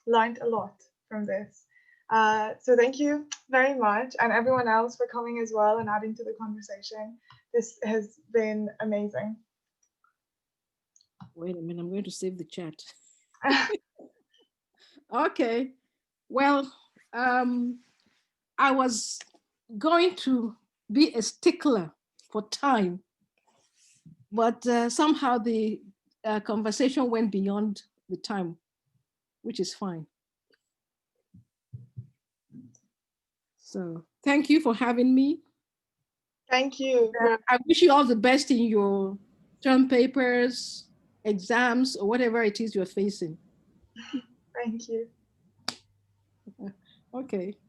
Speaker 1: learned a lot from this. So thank you very much, and everyone else for coming as well and adding to the conversation. This has been amazing.
Speaker 2: Wait a minute, I'm going to save the chat. Okay, well, I was going to be a stickler for time, but somehow the conversation went beyond the time, which is fine. So thank you for having me.
Speaker 1: Thank you.
Speaker 2: I wish you all the best in your term papers, exams, or whatever it is you're facing.
Speaker 1: Thank you.
Speaker 2: Okay.